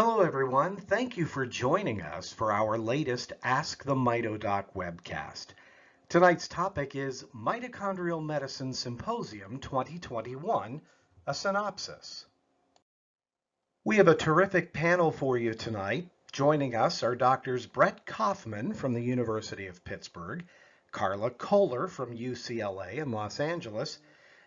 Hello everyone, thank you for joining us for our latest Ask the MitoDoc webcast. Tonight's topic is Mitochondrial Medicine Symposium 2021, a synopsis. We have a terrific panel for you tonight. Joining us are Drs. Brett Kaufman from the University of Pittsburgh, Carla Kohler from UCLA in Los Angeles,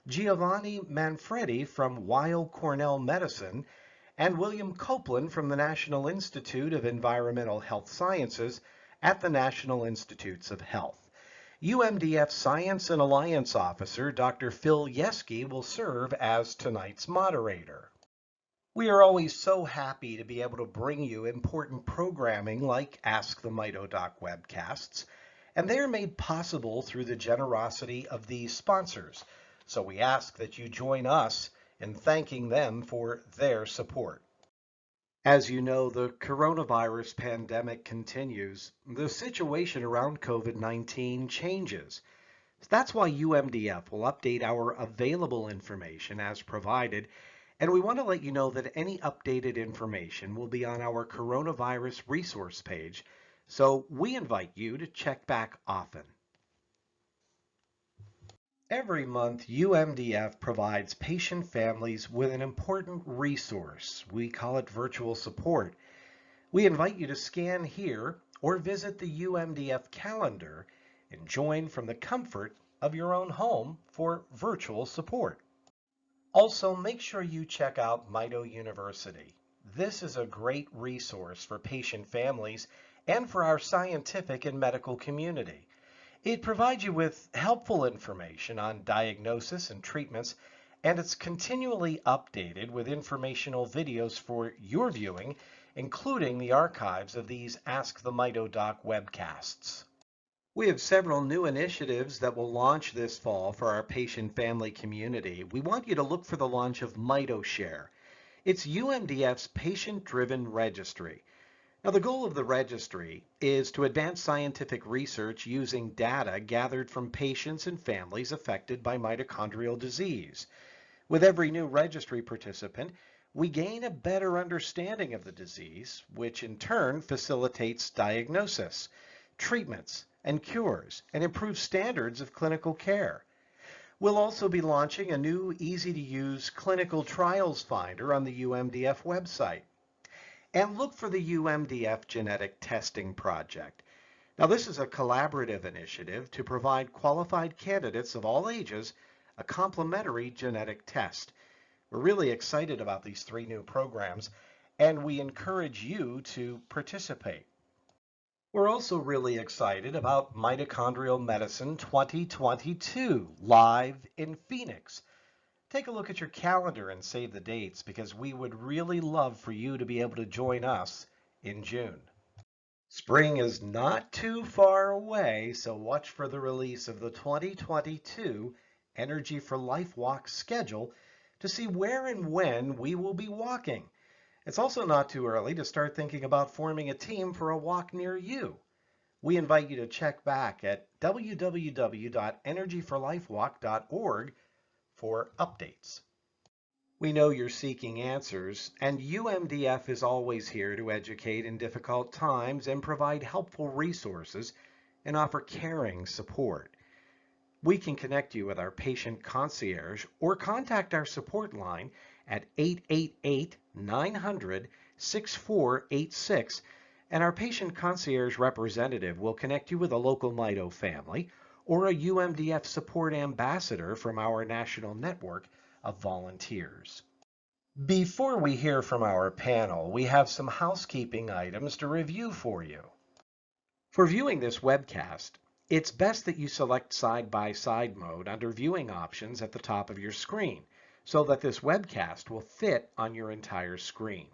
Giovanni Manfredi from Weill Cornell Medicine, and William Copeland from the National Institute of Environmental Health Sciences at the National Institutes of Health. UMDF Science and Alliance Officer Dr. Phil Yeske will serve as tonight's moderator. We are always so happy to be able to bring you important programming like Ask the MitoDoc webcasts, and they are made possible through the generosity of these sponsors. So we ask that you join us in thanking them for their support. As you know, the coronavirus pandemic continues. The situation around COVID-19 changes. That's why UMDF will update our available information as provided, and we want to let you know that any updated information will be on our coronavirus resource page, so we invite you to check back often. Every month, UMDF provides patient families with an important resource. We call it virtual support. We invite you to scan here or visit the UMDF calendar and join from the comfort of your own home for virtual support. Also, make sure you check out Mito University. This is a great resource for patient families and for our scientific and medical community. It provides you with helpful information on diagnosis and treatments, and it's continually updated with informational videos for your viewing, including the archives of these Ask the MitoDoc webcasts. We have several new initiatives that will launch this fall for our patient family community. We want you to look for the launch of MitoShare. It's UMDF's patient-driven registry. Now, the goal of the registry is to advance scientific research using data gathered from patients and families affected by mitochondrial disease. With every new registry participant, we gain a better understanding of the disease, which in turn facilitates diagnosis, treatments, and cures, and improves standards of clinical care. We'll also be launching a new easy-to-use clinical trials finder on the UMDF website. And look for the UMDF Genetic Testing Project. Now, this is a collaborative initiative to provide qualified candidates of all ages a complimentary genetic test. We're really excited about these three new programs, and we encourage you to participate. We're also really excited about Mitochondrial Medicine 2022, live in Phoenix. Take a look at your calendar and save the dates because we would really love for you to be able to join us in June. Spring is not too far away, so watch for the release of the 2022 Energy for Life Walk schedule to see where and when we will be walking. It's also not too early to start thinking about forming a team for a walk near you. We invite you to check back at www.energyforlifewalk.org for updates. We know you're seeking answers, and UMDF is always here to educate in difficult times and provide helpful resources and offer caring support. We can connect you with our patient concierge or contact our support line at 888-900-6486, and our patient concierge representative will connect you with a local Mito family or a UMDF support ambassador from our national network of volunteers. Before we hear from our panel, we have some housekeeping items to review for you. For viewing this webcast, it's best that you select side-by-side mode under viewing options at the top of your screen so that this webcast will fit on your entire screen.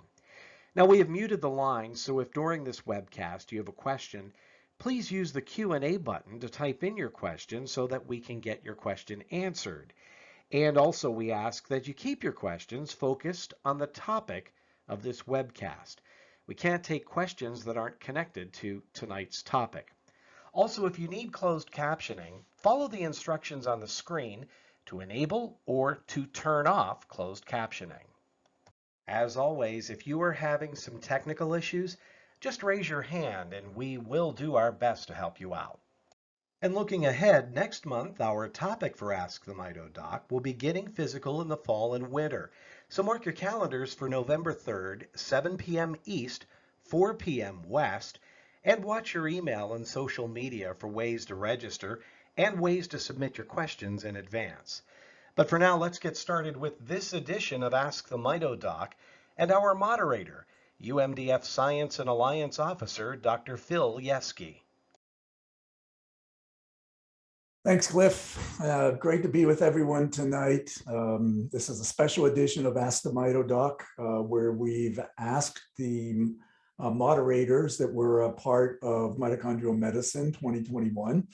Now, we have muted the line, so if during this webcast you have a question, please use the Q&A button to type in your question so that we can get your question answered. And also we ask that you keep your questions focused on the topic of this webcast. We can't take questions that aren't connected to tonight's topic. Also, if you need closed captioning, follow the instructions on the screen to enable or to turn off closed captioning. As always, if you are having some technical issues, just raise your hand and we will do our best to help you out. And looking ahead, next month, our topic for Ask the Mito Doc will be getting physical in the fall and winter. So mark your calendars for November 3rd, 7 p.m. East, 4 p.m. West, and watch your email and social media for ways to register and ways to submit your questions in advance. But for now, let's get started with this edition of Ask the Mito Doc and our moderator, UMDF Science and Alliance Officer, Dr. Phil Yeske. Thanks, Cliff. Great to be with everyone tonight. This is a special edition of Ask the Mito Doc, where we've asked the moderators that were a part of Mitochondrial Medicine 2021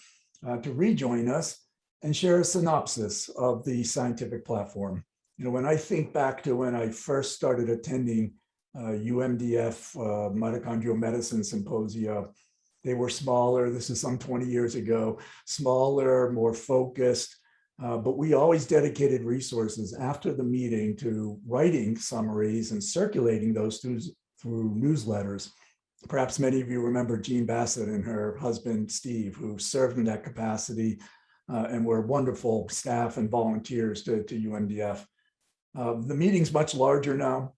to rejoin us and share a synopsis of the scientific platform. You know, when I think back to when I first started attending UMDF Mitochondrial Medicine Symposia, they were smaller. This is some 20 years ago, smaller, more focused, but we always dedicated resources after the meeting to writing summaries and circulating those through newsletters. Perhaps many of you remember Jean Bassett and her husband, Steve, who served in that capacity and were wonderful staff and volunteers to UMDF. The meeting's much larger now,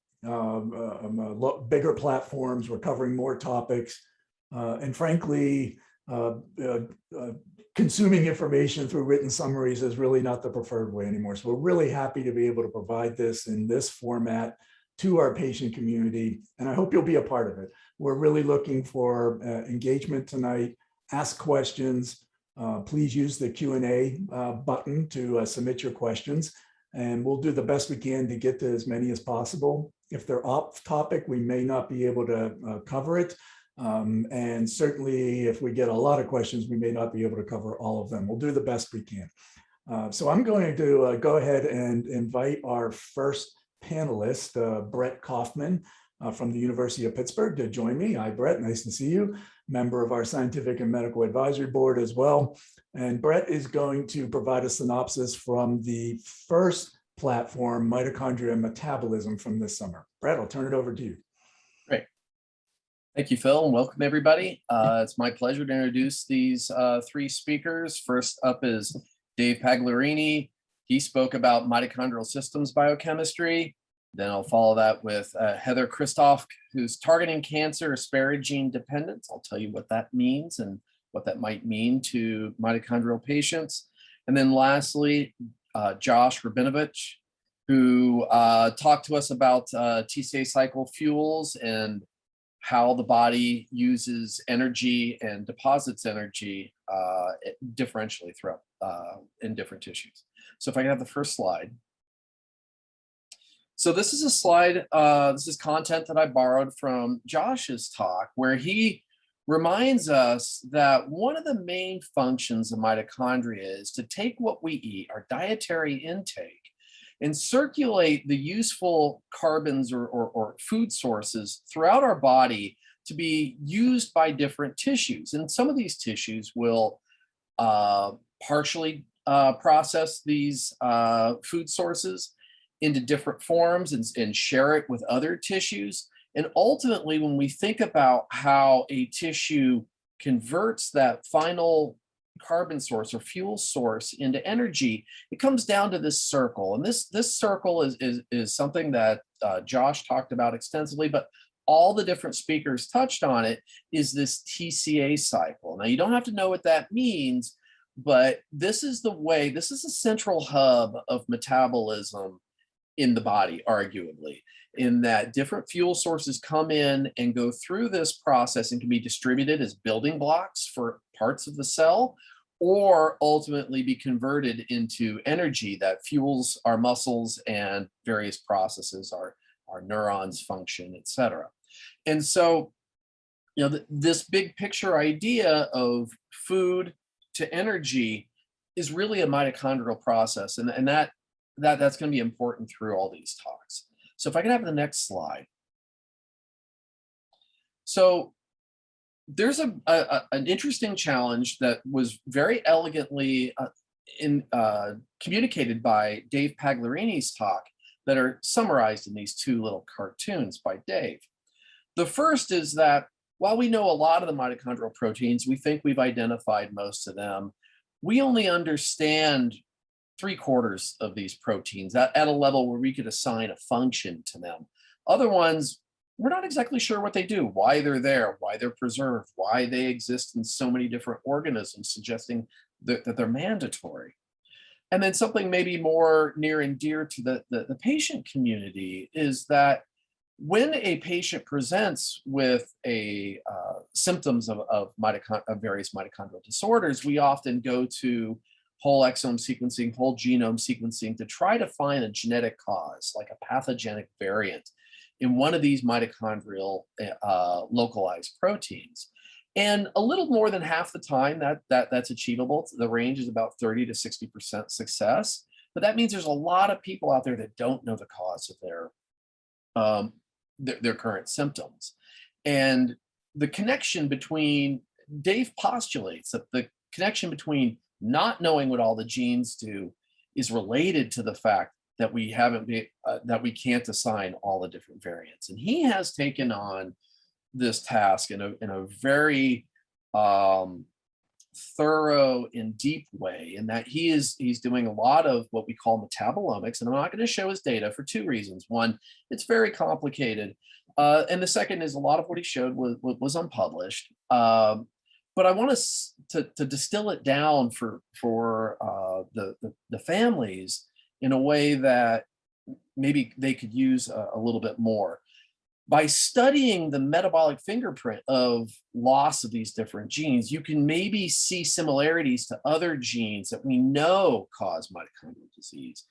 bigger platforms. We're covering more topics. And frankly, consuming information through written summaries is really not the preferred way anymore. So we're really happy to be able to provide this in this format to our patient community, and I hope you'll be a part of it. We're really looking for engagement tonight. Ask questions. Please use the Q&A button to submit your questions, and we'll do the best we can to get to as many as possible. If they're off topic, we may not be able to cover it. And certainly if we get a lot of questions, we may not be able to cover all of them. We'll do the best we can. So I'm going to go ahead and invite our first panelist, Brett Kaufman from the University of Pittsburgh, to join me. Hi, Brett, nice to see you. Member of our Scientific and Medical Advisory Board as well. And Brett is going to provide a synopsis from the first platform, Mitochondria Metabolism, from this summer. Brett, I'll turn it over to you. Great. Thank you, Phil, and welcome everybody. It's my pleasure to introduce these three speakers. First up is Dave Pagliarini. He spoke about mitochondrial systems biochemistry. Then I'll follow that with Heather Christoph, who's targeting cancer asparagine dependence. I'll tell you what that means and what that might mean to mitochondrial patients. And then lastly, Josh Rabinovich, who talked to us about Tca Cycle fuels and how the body uses energy and deposits energy differentially throughout in different tissues. So if I can have the first slide. So this is a slide, this is content that I borrowed from Josh's talk, where he reminds us that one of the main functions of mitochondria is to take what we eat, our dietary intake, and circulate the useful carbons or food sources throughout our body to be used by different tissues. And some of these tissues will partially process these food sources into different forms and share it with other tissues. And ultimately, when we think about how a tissue converts that final carbon source or fuel source into energy, it comes down to this circle. And this circle is something that Josh talked about extensively, but all the different speakers touched on it, is this Tca cycle. Now, you don't have to know what that means, but this is the way, this is a central hub of metabolism in the body, arguably, in that different fuel sources come in and go through this process and can be distributed as building blocks for parts of the cell, or ultimately be converted into energy that fuels our muscles and various processes, our neurons function, et cetera. And so, you know, this big picture idea of food to energy is really a mitochondrial process, and that's going to be important through all these talks. So if I can have the next slide. So there's an interesting challenge that was very elegantly communicated by Dave Pagliarini's talk, that are summarized in these two little cartoons by Dave. The first is that while we know a lot of the mitochondrial proteins, we think we've identified most of them, we only understand 3/4 of these proteins at a level where we could assign a function to them. Other ones, we're not exactly sure what they do, why they're there, why they're preserved, why they exist in so many different organisms, suggesting that they're mandatory. And then something maybe more near and dear to the patient community is that when a patient presents with symptoms of various mitochondrial disorders, we often go to whole exome sequencing, whole genome sequencing to try to find a genetic cause, like a pathogenic variant in one of these mitochondrial localized proteins. And a little more than half the time that's achievable. The range is about 30 to 60% success. But that means there's a lot of people out there that don't know the cause of their current symptoms. And the connection between, Dave postulates that the connection between not knowing what all the genes do is related to the fact that we can't assign all the different variants. And he has taken on this task in a very thorough and deep way, in that he's doing a lot of what we call metabolomics. And I'm not going to show his data for two reasons. One, it's very complicated. And the second is a lot of what he showed was unpublished. But I want us to distill it down for the families in a way that maybe they could use a little bit more. By studying the metabolic fingerprint of loss of these different genes, you can maybe see similarities to other genes that we know cause mitochondrial disease.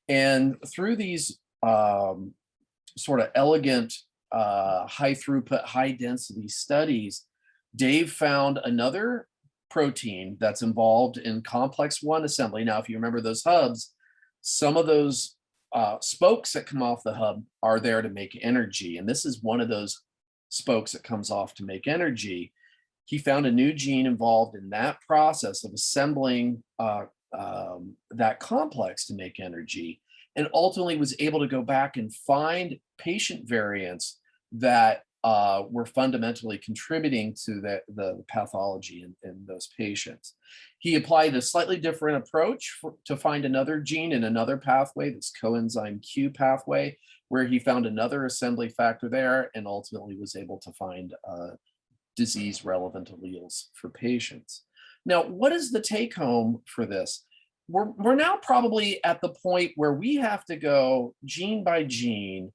And through these sort of elegant, high throughput, high density studies, Dave found another protein that's involved in complex 1 assembly. Now, if you remember those hubs, some of those spokes that come off the hub are there to make energy. And this is one of those spokes that comes off to make energy. He found a new gene involved in that process of assembling that complex to make energy, and ultimately was able to go back and find patient variants that were fundamentally contributing to the pathology in those patients. He applied a slightly different approach to find another gene in another pathway, this coenzyme Q pathway, where he found another assembly factor there and ultimately was able to find disease-relevant alleles for patients. Now, what is the take-home for this? We're now probably at the point where we have to go gene by gene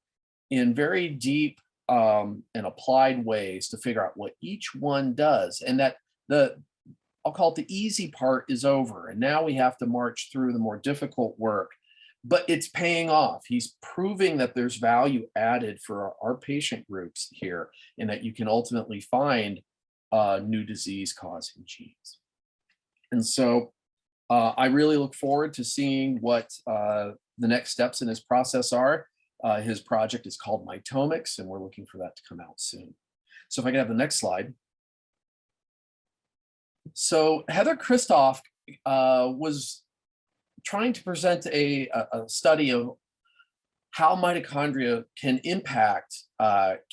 in very deep and applied ways to figure out what each one does, and that I'll call it the easy part is over, and now we have to march through the more difficult work, but it's paying off. He's proving that there's value added for our patient groups here, and that you can ultimately find new disease causing genes. And so I really look forward to seeing what the next steps in his process are. His project is called Mitomics, and we're looking for that to come out soon. So if I could have the next slide. So Heather Christoph was trying to present a study of how mitochondria can impact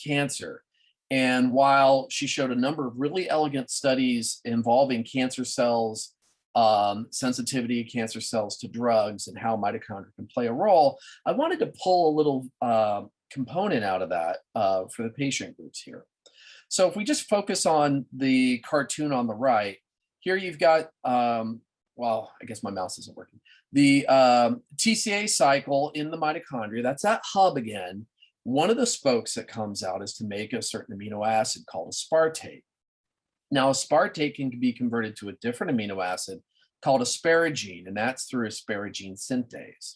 cancer. And while she showed a number of really elegant studies involving cancer cells, sensitivity of cancer cells to drugs, and how mitochondria can play a role, I wanted to pull a little component out of that for the patient groups here. So if we just focus on the cartoon on the right, here you've got, well, I guess my mouse isn't working. The Tca cycle in the mitochondria, that's that hub again. One of the spokes that comes out is to make a certain amino acid called aspartate. Now, aspartate can be converted to a different amino acid called asparagine, and that's through asparagine synthase.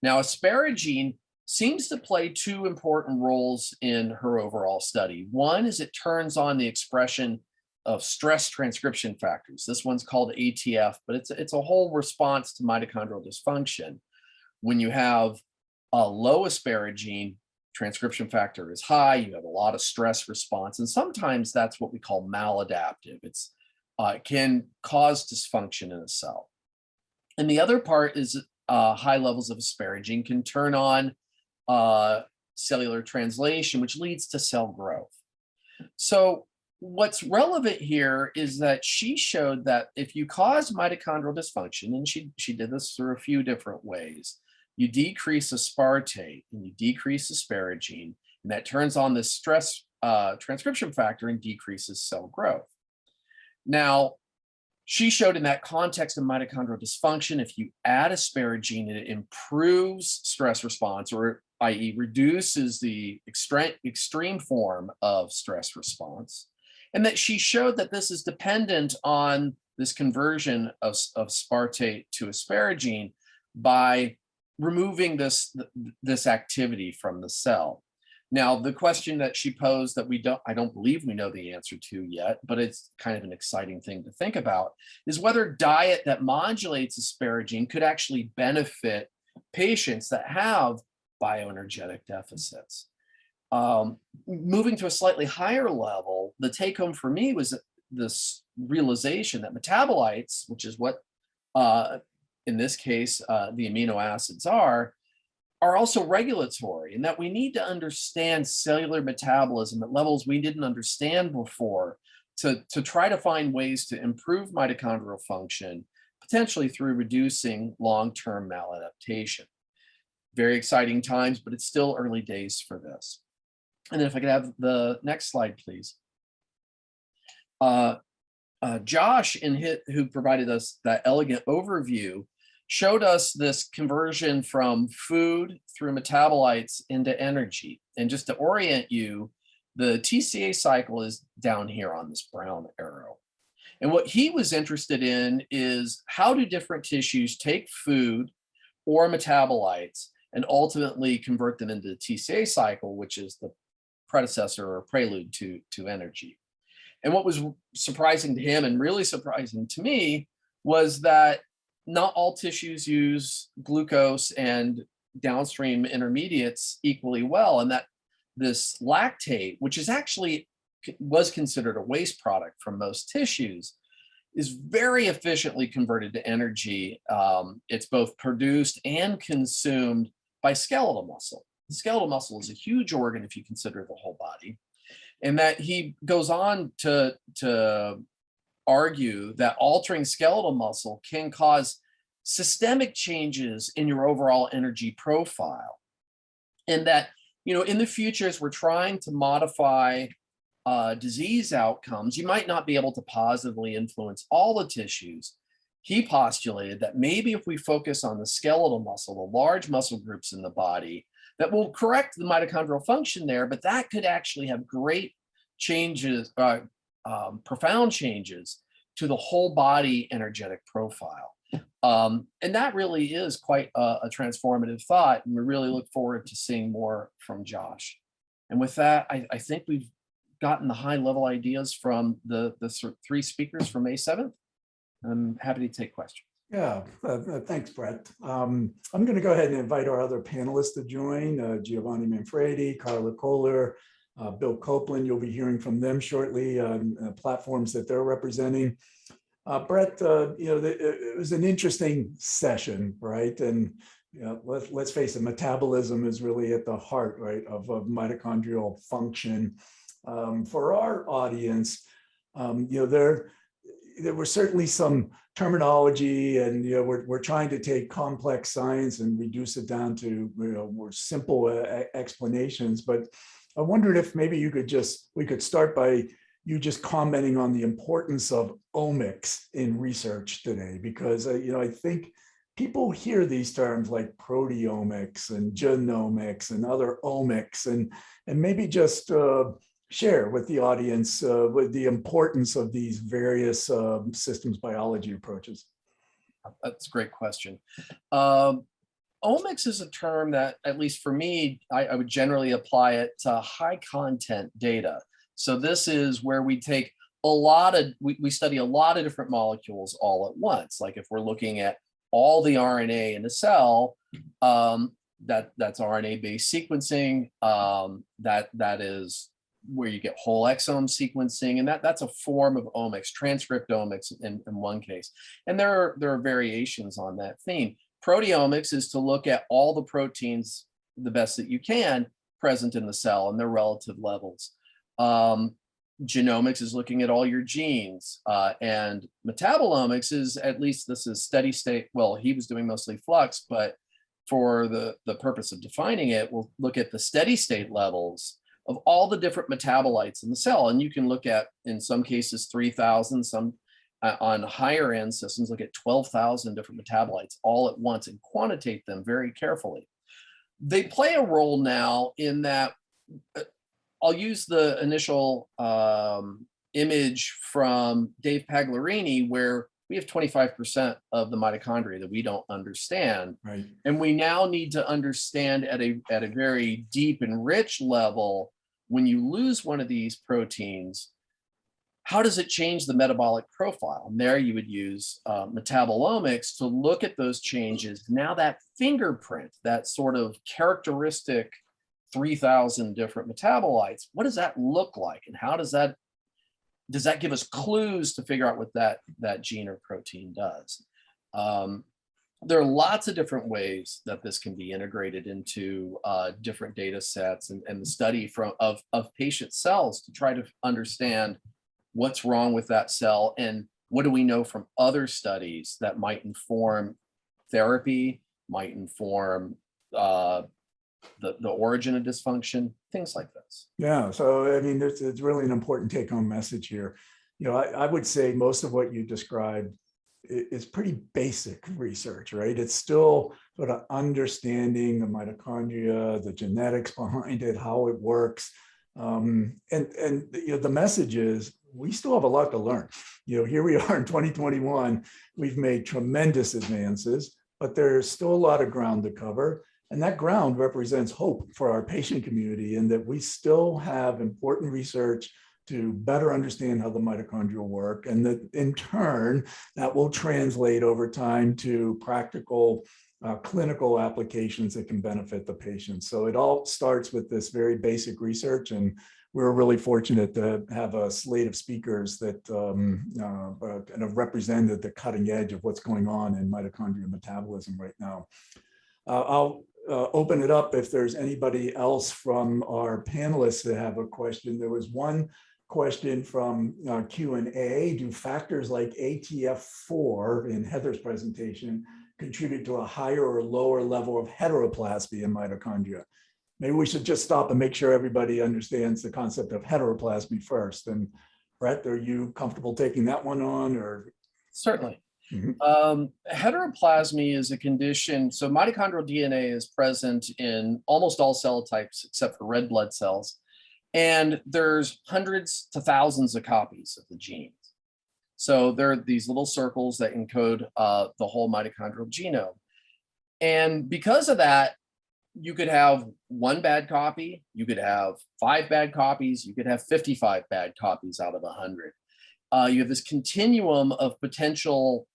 Now, asparagine seems to play two important roles in her overall study. One is it turns on the expression of stress transcription factors. This one's called ATF, but it's a whole response to mitochondrial dysfunction. When you have a low asparagine, transcription factor is high, you have a lot of stress response, and sometimes that's what we call maladaptive. It can cause dysfunction in a cell. And the other part is high levels of asparagine can turn on cellular translation, which leads to cell growth. So what's relevant here is that she showed that if you cause mitochondrial dysfunction, and she did this through a few different ways, you decrease aspartate and you decrease asparagine, and that turns on this stress transcription factor and decreases cell growth. Now, she showed in that context of mitochondrial dysfunction, if you add asparagine, it improves stress response, or i.e. reduces the extreme form of stress response. And that she showed that this is dependent on this conversion of aspartate to asparagine by removing this activity from the cell. Now, the question that she posed that I don't believe we know the answer to yet, but it's kind of an exciting thing to think about, is whether diet that modulates asparagine could actually benefit patients that have bioenergetic deficits. Moving to a slightly higher level, the take home for me was this realization that metabolites, which is what in this case the amino acids are also regulatory, and that we need to understand cellular metabolism at levels we didn't understand before to try to find ways to improve mitochondrial function, potentially through reducing long-term maladaptation. Very exciting times, but it's still early days for this. And then if I could have the next slide, please. Josh, who provided us that elegant overview, showed us this conversion from food through metabolites into energy. And just to orient you, the Tca cycle is down here on this brown arrow. And what he was interested in is how do different tissues take food or metabolites and ultimately convert them into the Tca cycle, which is the predecessor or prelude to energy. And what was surprising to him and really surprising to me was that not all tissues use glucose and downstream intermediates equally well, and that this lactate, which is actually was considered a waste product from most tissues, is very efficiently converted to energy. It's both produced and consumed by skeletal muscle. The skeletal muscle is a huge organ if you consider the whole body, and that he goes on to argue that altering skeletal muscle can cause systemic changes in your overall energy profile. And that, in the future, as we're trying to modify disease outcomes, you might not be able to positively influence all the tissues. He postulated that maybe if we focus on the skeletal muscle, the large muscle groups in the body, that will correct the mitochondrial function there, but that could actually have great changes, profound changes to the whole body energetic profile. And that really is quite a transformative thought, and we really look forward to seeing more from Josh. And with that, I think we've gotten the high level ideas from the three speakers from May 7th. I'm happy to take questions. Yeah, thanks, Brett. I'm going to go ahead and invite our other panelists to join, Giovanni Manfredi, Carla Kohler, Bill Copeland. You'll be hearing from them shortly on platforms that they're representing. Brett, it was an interesting session, right? And let's face it, metabolism is really at the heart, right, of mitochondrial function. For our audience, there were certainly some terminology, and we're trying to take complex science and reduce it down to more simple explanations. But I wondered if maybe we could start by you just commenting on the importance of omics in research today, because I think people hear these terms like proteomics and genomics and other omics, and maybe just share with the audience with the importance of these various systems biology approaches. That's a great question. Omics is a term that, at least for me, I would generally apply it to high content data. So this is where we take we study a lot of different molecules all at once. Like if we're looking at all the RNA in a cell, that's RNA-based sequencing. That is where you get whole exome sequencing, and that's a form of omics, transcriptomics in one case. And there are variations on that theme. Proteomics is to look at all the proteins the best that you can present in the cell and their relative levels. Genomics is looking at all your genes, and metabolomics is, at least this is steady state. Well, he was doing mostly flux, but for the purpose of defining it, we'll look at the steady state levels of all the different metabolites in the cell. And you can look at, in some cases, 3,000, some on higher end systems, look at 12,000 different metabolites all at once and quantitate them very carefully. They play a role now in that, I'll use the initial image from Dave Paglarini, where we have 25% of the mitochondria that we don't understand. Right. And we now need to understand at a very deep and rich level, when you lose one of these proteins, how does it change the metabolic profile? And there you would use metabolomics to look at those changes. Now that fingerprint, that sort of characteristic 3,000 different metabolites, what does that look like? And how does that give us clues to figure out what that gene or protein does? There are lots of different ways that this can be integrated into different data sets and the study of patient cells to try to understand what's wrong with that cell and what do we know from other studies that might inform therapy, might inform the origin of dysfunction, things like this. Yeah, so I mean, it's really an important take-home message here. You know, I would say most of what you described is pretty basic research, right? It's still sort of understanding the mitochondria, the genetics behind it, how it works. And you know, the message is we still have a lot to learn. You know, here we are in 2021, we've made tremendous advances, but there's still a lot of ground to cover. And that ground represents hope for our patient community, in that we still have important research to better understand how the mitochondria work, and that in turn, that will translate over time to practical clinical applications that can benefit the patient. So it all starts with this very basic research, and we're really fortunate to have a slate of speakers that kind of represented the cutting edge of what's going on in mitochondrial metabolism right now. I'll open it up if there's anybody else from our panelists that have a question. There was one question from Q&A. Do factors like ATF4 in Heather's presentation contribute to a higher or lower level of heteroplasmy in mitochondria? Maybe we should just stop and make sure everybody understands the concept of heteroplasmy first. And Brett, are you comfortable taking that one on? Or certainly. Mhm. Heteroplasmy is a condition. So mitochondrial DNA is present in almost all cell types except for red blood cells. And there's hundreds to thousands of copies of the genes. So there are these little circles that encode the whole mitochondrial genome. And because of that, you could have one bad copy, you could have 5 bad copies, you could have 55 bad copies out of 100. You have this continuum of potential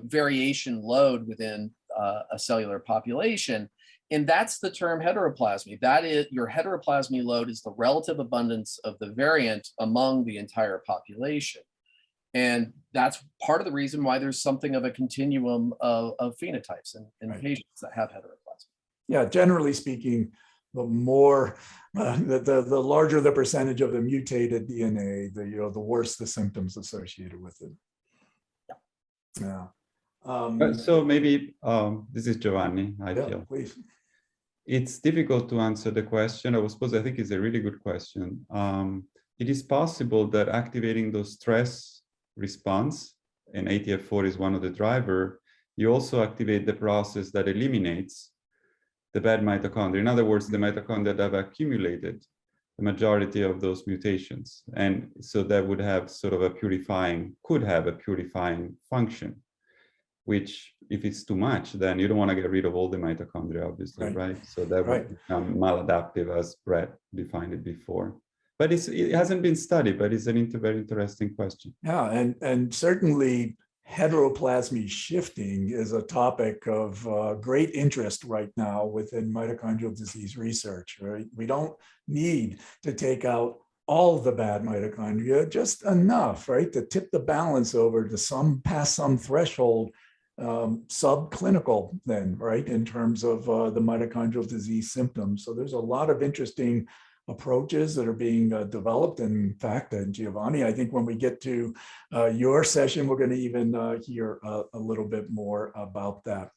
variation load within a cellular population. And that's the term heteroplasmy. That is, your heteroplasmy load is the relative abundance of the variant among the entire population. And that's part of the reason why there's something of a continuum of phenotypes in Right. patients that have heteroplasmy. Yeah, generally speaking, the more, the larger the percentage of the mutated DNA, the worse the symptoms associated with it. Yeah. So maybe this is Giovanni. I Yeah, feel please. it's difficult to answer the question. I think it's a really good question. It is possible that activating those stress response, and ATF4 is one of the driver, you also activate the process that eliminates the bad mitochondria. In other words, the mitochondria that have accumulated the majority of those mutations. And so that would have sort of could have a purifying function, which if it's too much, then you don't want to get rid of all the mitochondria, obviously, right? So that would become maladaptive, as Brett defined it before. But it hasn't been studied, but it's a very interesting question. Yeah, and certainly heteroplasmy shifting is a topic of great interest right now within mitochondrial disease research, right? We don't need to take out all the bad mitochondria, just enough, right, to tip the balance over to past some threshold subclinical then, right, in terms of the mitochondrial disease symptoms. So there's a lot of interesting approaches that are being developed. In fact, Giovanni, I think when we get to your session, we're going to even hear a little bit more about that.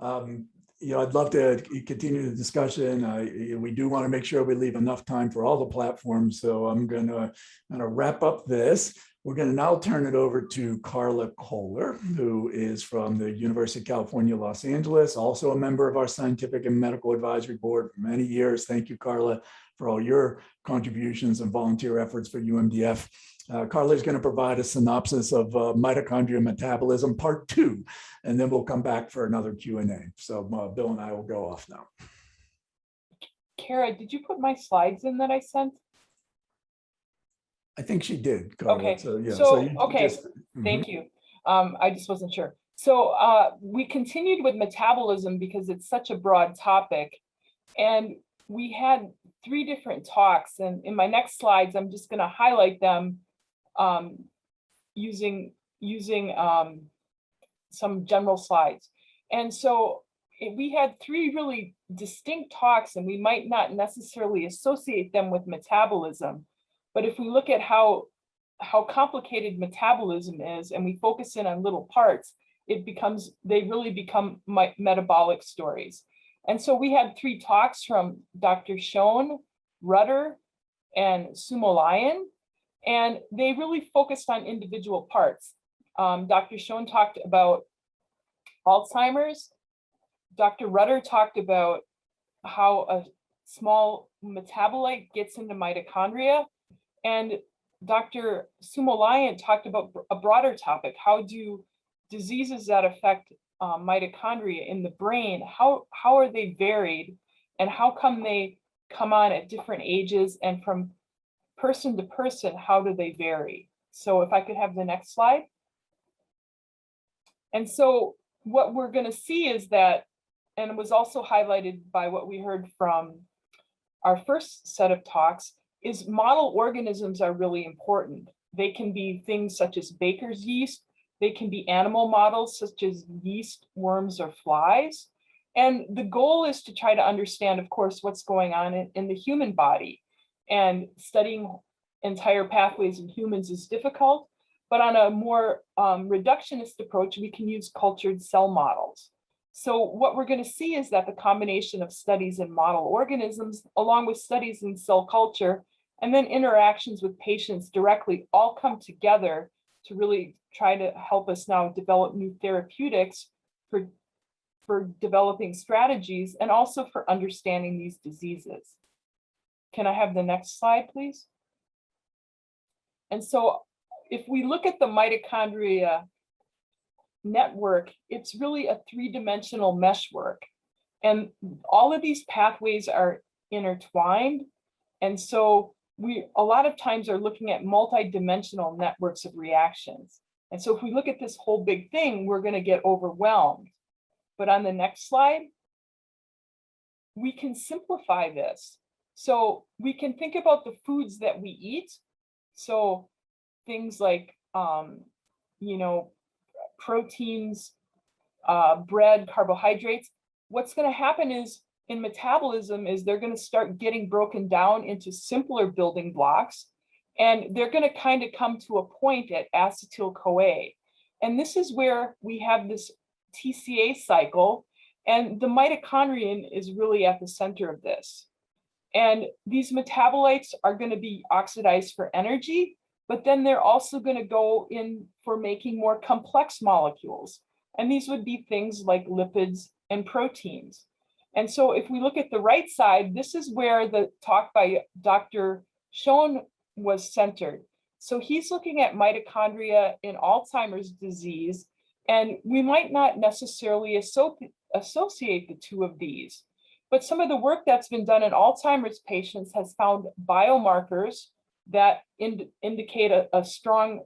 I'd love to continue the discussion. We do want to make sure we leave enough time for all the platforms. So I'm going to wrap up this. We're going to now turn it over to Carla Kohler, who is from the University of California, Los Angeles, also a member of our Scientific and Medical Advisory Board for many years. Thank you, Carla, for all your contributions and volunteer efforts for UMDF. Carla is going to provide a synopsis of mitochondrial metabolism part 2, and then we'll come back for another Q&A. So Bill and I will go off now. Kara, did you put my slides in that I sent? I think she did, Carla. Okay. So, yeah. Okay. Thank you. I just wasn't sure. So we continued with metabolism because it's such a broad topic. And we had 3 different talks. And in my next slides, I'm just going to highlight them using some general slides. And so we had 3 really distinct talks, and we might not necessarily associate them with metabolism. But if we look at how complicated metabolism is, and we focus in on little parts, they really become metabolic stories. And so we had 3 talks from Dr. Schoen, Rudder, and Sumolayan, and they really focused on individual parts. Dr. Schoen talked about Alzheimer's. Dr. Rudder talked about how a small metabolite gets into mitochondria. And Dr. Sumolayan talked about a broader topic. How do diseases that affect mitochondria in the brain, how are they varied, and how come they come on at different ages, and from person to person, how do they vary? So if I could have the next slide. And so what we're going to see is that, and it was also highlighted by what we heard from our first set of talks, is model organisms are really important. They can be things such as baker's yeast. They can be animal models such as yeast, worms, or flies. And the goal is to try to understand, of course, what's going on in the human body. And studying entire pathways in humans is difficult, but on a more reductionist approach, we can use cultured cell models. So what we're going to see is that the combination of studies in model organisms, along with studies in cell culture, and then interactions with patients directly, all come together to really try to help us now develop new therapeutics for developing strategies, and also for understanding these diseases. Can I have the next slide, please? And so if we look at the mitochondria network, it's really a 3-dimensional meshwork. And all of these pathways are intertwined. And so we a lot of times are looking at multi-dimensional networks of reactions. And so if we look at this whole big thing, we're going to get overwhelmed. But on the next slide, we can simplify this. So we can think about the foods that we eat. So things like, proteins, bread, carbohydrates. What's going to happen is in metabolism is they're going to start getting broken down into simpler building blocks, and they're going to kind of come to a point at acetyl-CoA. And this is where we have this Tca cycle, and the mitochondrion is really at the center of this. And these metabolites are going to be oxidized for energy, but then they're also going to go in for making more complex molecules. And these would be things like lipids and proteins. And so if we look at the right side, this is where the talk by Dr. Schoen was centered. So he's looking at mitochondria in Alzheimer's disease, and we might not necessarily associate the two of these. But some of the work that's been done in Alzheimer's patients has found biomarkers that indicate a strong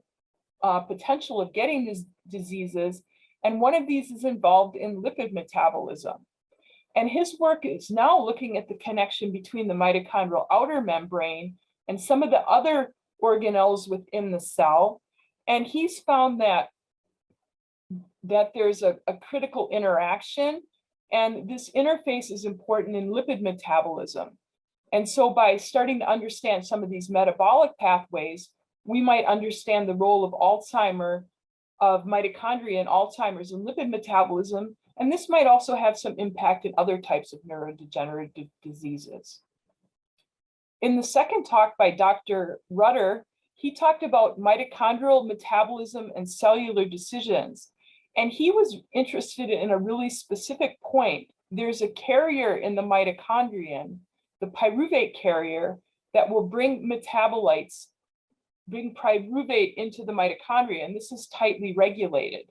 potential of getting these diseases. And one of these is involved in lipid metabolism. And his work is now looking at the connection between the mitochondrial outer membrane and some of the other organelles within the cell. And he's found that that there's a critical interaction, and this interface is important in lipid metabolism. And so by starting to understand some of these metabolic pathways, we might understand the role of Alzheimer, of mitochondria in Alzheimer's and lipid metabolism, and this might also have some impact in other types of neurodegenerative diseases. In the second talk by Dr. Rutter, he talked about mitochondrial metabolism and cellular decisions. And he was interested in a really specific point. There's a carrier in the mitochondrion, the pyruvate carrier, that will bring metabolites, bring pyruvate into the mitochondria, and this is tightly regulated.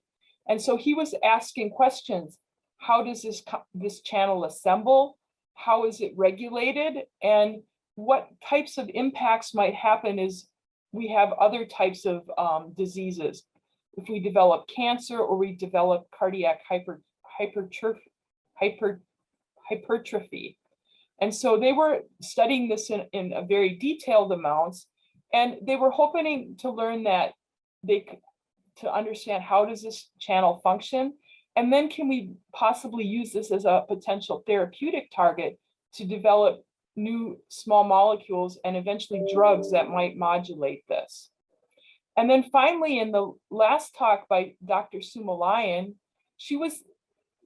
And so he was asking questions: how does this channel assemble? How is it regulated? And what types of impacts might happen is we have other types of diseases. If we develop cancer or we develop cardiac hypertrophy. And so they were studying this in a very detailed amounts, and they were hoping to learn that to understand how does this channel function, and then can we possibly use this as a potential therapeutic target to develop new small molecules and eventually drugs that might modulate this. And then finally, in the last talk by Dr. Sumalayan, she was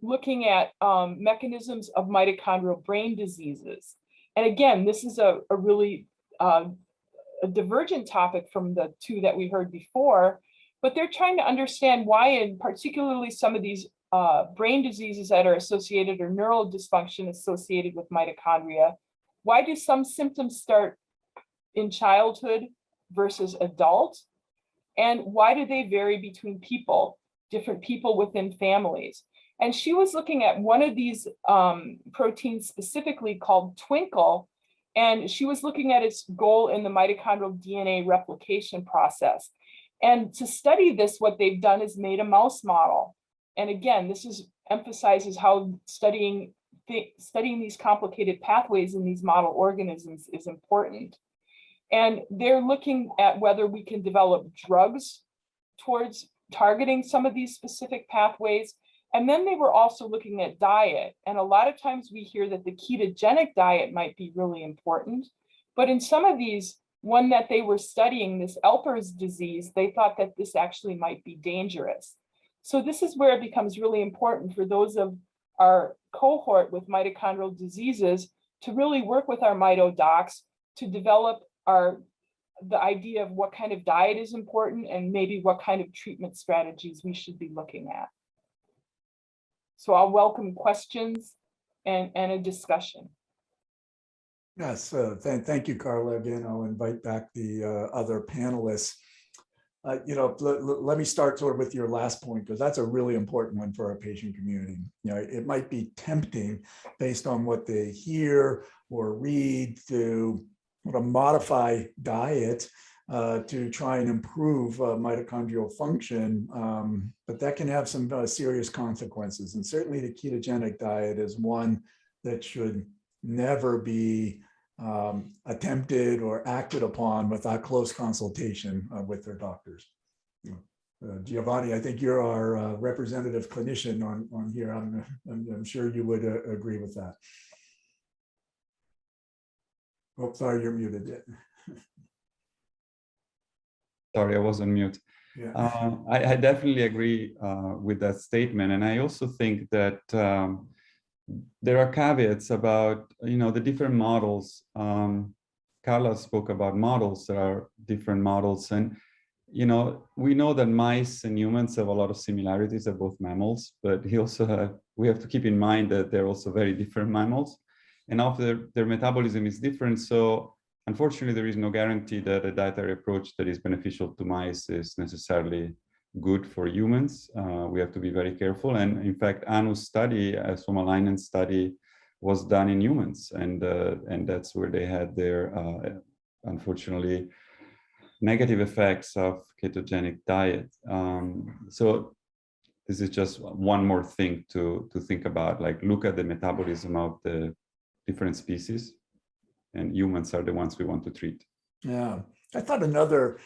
looking at mechanisms of mitochondrial brain diseases. And again, this is a really a divergent topic from the two that we heard before, but they're trying to understand why, and particularly some of these brain diseases that are associated, or neural dysfunction associated with mitochondria, why do some symptoms start in childhood versus adult? And why do they vary between people, different people within families? And she was looking at one of these proteins specifically called Twinkle, and she was looking at its goal in the mitochondrial DNA replication process. And to study this, what they've done is made a mouse model. And again, this emphasizes how studying these complicated pathways in these model organisms is important. And they're looking at whether we can develop drugs towards targeting some of these specific pathways. And then they were also looking at diet. And a lot of times we hear that the ketogenic diet might be really important. But in some of these, one that they were studying, this Elper's disease, they thought that this actually might be dangerous. So this is where it becomes really important for those of our cohort with mitochondrial diseases to really work with our mito docs to develop the idea of what kind of diet is important and maybe what kind of treatment strategies we should be looking at. So I'll welcome questions and a discussion. Yes, thank you, Carla. Again, I'll invite back the other panelists. Let me start sort of with your last point, because that's a really important one for our patient community. It might be tempting based on what they hear or read to modify diet to try and improve mitochondrial function, but that can have some serious consequences. And certainly the ketogenic diet is one that should never be attempted or acted upon without close consultation with their doctors. Giovanni, I think you're our representative clinician on here. I'm sure you would agree with that. Oh, sorry, you're muted. Sorry, I was on mute. Yeah. I definitely agree with that statement. And I also think that there are caveats about, the different models. Carla spoke about models. There are different models. And, we know that mice and humans have a lot of similarities. They're both mammals, but we have to keep in mind that they're also very different mammals. And often their metabolism is different. So unfortunately, there is no guarantee that a dietary approach that is beneficial to mice is necessarily good for humans. We have to be very careful. And in fact, Anu's study, Somalainen's study, was done in humans. And that's where they had their, unfortunately, negative effects of ketogenic diet. So this is just one more thing to think about, like look at the metabolism of the different species, and humans are the ones we want to treat. Yeah, I thought another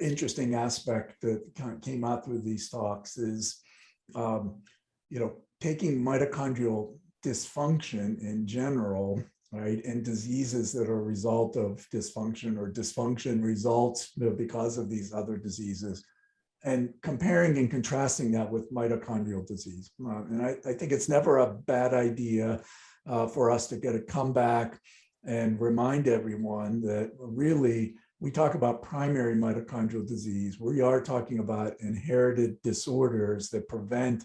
interesting aspect that kind of came out through these talks is taking mitochondrial dysfunction in general, right, and diseases that are a result of dysfunction or dysfunction results because of these other diseases, and comparing and contrasting that with mitochondrial disease. And I think it's never a bad idea for us to get a comeback and remind everyone that really we talk about primary mitochondrial disease. We are talking about inherited disorders that prevent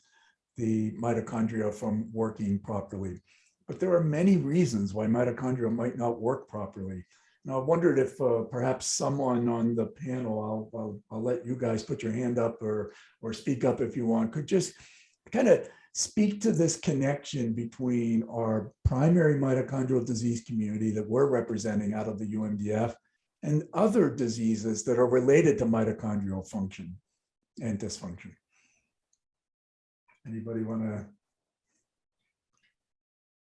the mitochondria from working properly. But there are many reasons why mitochondria might not work properly. And I wondered if perhaps someone on the panel, I'll let you guys put your hand up or speak up if you want, could just kind of speak to this connection between our primary mitochondrial disease community that we're representing out of the UMDF and other diseases that are related to mitochondrial function and dysfunction. Anybody want to?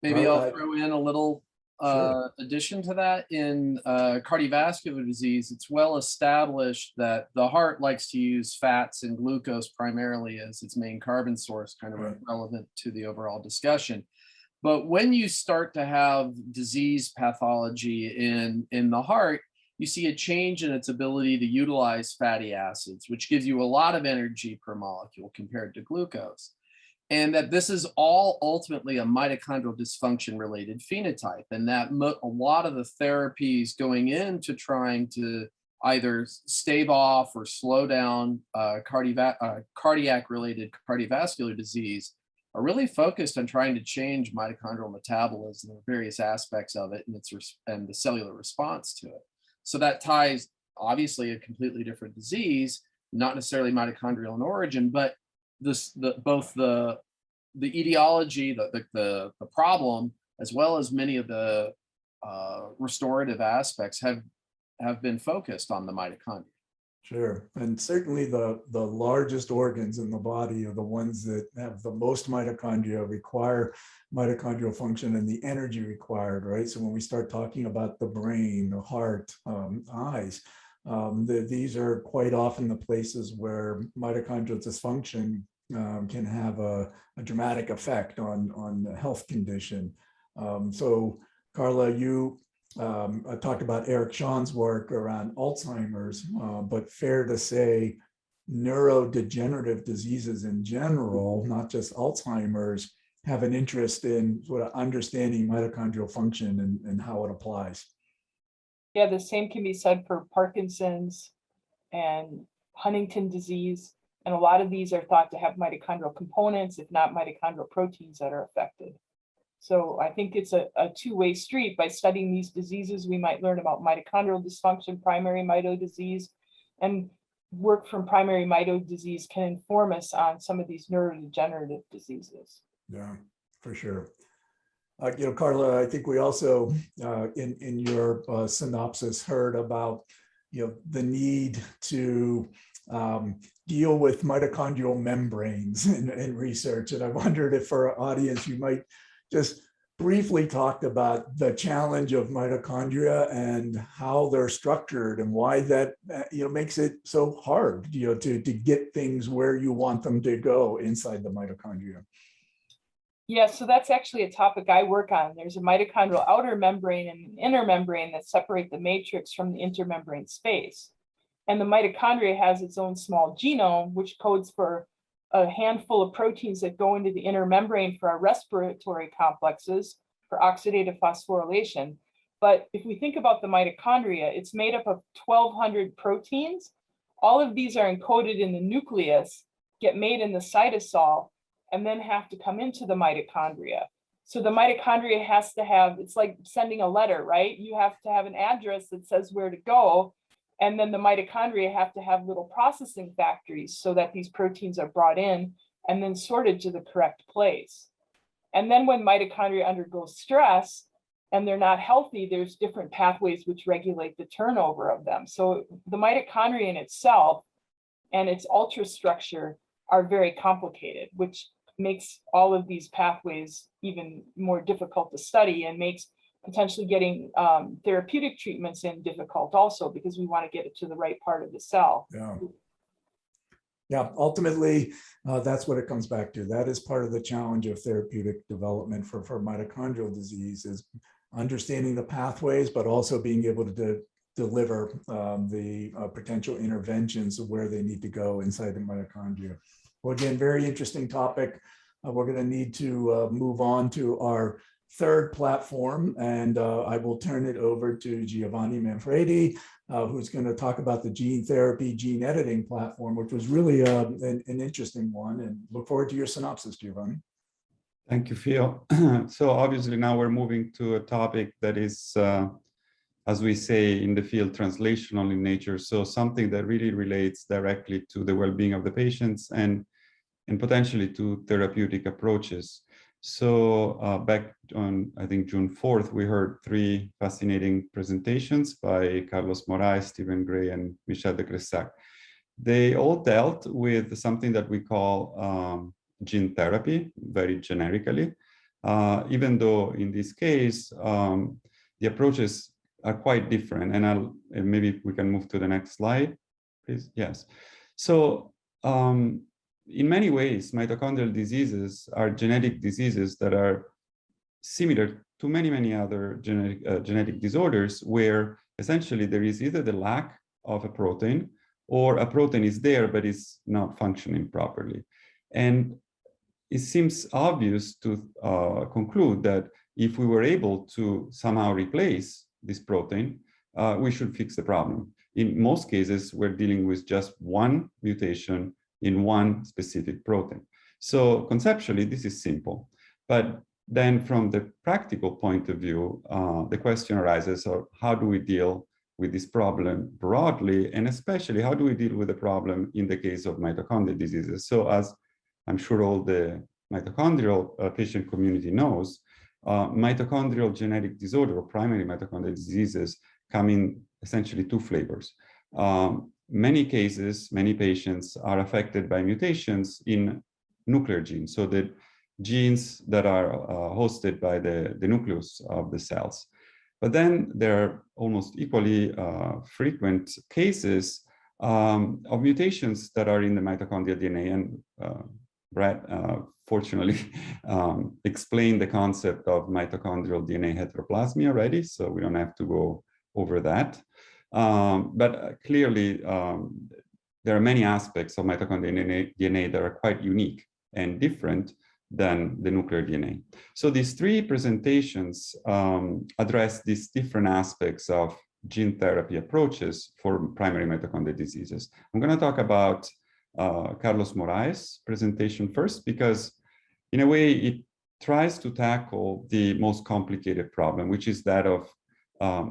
Maybe I'll throw in a little Sure. addition to that. In cardiovascular disease, it's well established that the heart likes to use fats and glucose primarily as its main carbon source, kind of relevant to the overall discussion. But when you start to have disease pathology in the heart, you see a change in its ability to utilize fatty acids, which gives you a lot of energy per molecule compared to glucose. And that this is all ultimately a mitochondrial dysfunction related phenotype. And that a lot of the therapies going into trying to either stave off or slow down cardiac related cardiovascular disease are really focused on trying to change mitochondrial metabolism and various aspects of it and the cellular response to it. So that ties obviously a completely different disease, not necessarily mitochondrial in origin, but both the etiology, the problem, as well as many of the restorative aspects have been focused on the mitochondria. Sure, and certainly the largest organs in the body are the ones that have the most mitochondria, require mitochondrial function and the energy required, right? So when we start talking about the brain, the heart, eyes, these are quite often the places where mitochondrial dysfunction can have a dramatic effect on the health condition. So Carla, you talked about Eric Schon's work around Alzheimer's, but fair to say neurodegenerative diseases in general, not just Alzheimer's, have an interest in sort of understanding mitochondrial function and how it applies. Yeah, the same can be said for Parkinson's and Huntington disease. And a lot of these are thought to have mitochondrial components, if not mitochondrial proteins that are affected. So I think it's a two-way street. By studying these diseases, we might learn about mitochondrial dysfunction, primary mito disease, and work from primary mito disease can inform us on some of these neurodegenerative diseases. Yeah, for sure. Carla, I think we also in your synopsis heard about the need to deal with mitochondrial membranes in research, and I wondered if for our audience you might just briefly talk about the challenge of mitochondria and how they're structured and why that makes it so hard to get things where you want them to go inside the mitochondria. Yeah, so that's actually a topic I work on. There's a mitochondrial outer membrane and an inner membrane that separate the matrix from the intermembrane space. And the mitochondria has its own small genome, which codes for a handful of proteins that go into the inner membrane for our respiratory complexes for oxidative phosphorylation. But if we think about the mitochondria, it's made up of 1,200 proteins. All of these are encoded in the nucleus, get made in the cytosol, and then have to come into the mitochondria. So the mitochondria has to have, it's like sending a letter, right? You have to have an address that says where to go. And then the mitochondria have to have little processing factories so that these proteins are brought in and then sorted to the correct place. And then when mitochondria undergo stress and they're not healthy, there's different pathways which regulate the turnover of them. So the mitochondria in itself and its ultrastructure are very complicated, which makes all of these pathways even more difficult to study and makes potentially getting therapeutic treatments in difficult also, because we want to get it to the right part of the cell. Yeah, ultimately, that's what it comes back to. That is part of the challenge of therapeutic development for mitochondrial disease, is understanding the pathways, but also being able to deliver the potential interventions of where they need to go inside the mitochondria. Well, again, very interesting topic. We're going to need to move on to our third platform, and I will turn it over to Giovanni Manfredi, who's going to talk about the gene therapy, gene editing platform, which was really an interesting one, and look forward to your synopsis, Giovanni. Thank you, Phil. So obviously now we're moving to a topic that is, as we say in the field, translational in nature. So something that really relates directly to the well-being of the patients and potentially to therapeutic approaches. So back on, I think, June 4th, we heard 3 fascinating presentations by Carlos Moraes, Stephen Gray, and Michel de Cressac. They all dealt with something that we call gene therapy, very generically, even though in this case, the approaches are quite different. And maybe we can move to the next slide, please. Yes. So in many ways, mitochondrial diseases are genetic diseases that are similar to many, many other genetic disorders, where essentially there is either the lack of a protein or a protein is there, but is not functioning properly. And it seems obvious to conclude that if we were able to somehow replace this protein, we should fix the problem. In most cases, we're dealing with just one mutation in one specific protein. So conceptually, this is simple. But then from the practical point of view, the question arises of how do we deal with this problem broadly, and especially how do we deal with the problem in the case of mitochondrial diseases? So as I'm sure all the mitochondrial patient community knows, mitochondrial genetic disorder or primary mitochondrial diseases come in essentially 2 flavors. Many cases, many patients are affected by mutations in nuclear genes, so the genes that are hosted by the nucleus of the cells. But then there are almost equally frequent cases of mutations that are in the mitochondrial DNA, and Brad fortunately explained the concept of mitochondrial DNA heteroplasmy already, so we don't have to go over that. But clearly, there are many aspects of mitochondrial DNA that are quite unique and different than the nuclear DNA. So these 3 presentations address these different aspects of gene therapy approaches for primary mitochondrial diseases. I'm going to talk about Carlos Moraes' presentation first, because in a way it tries to tackle the most complicated problem, which is that of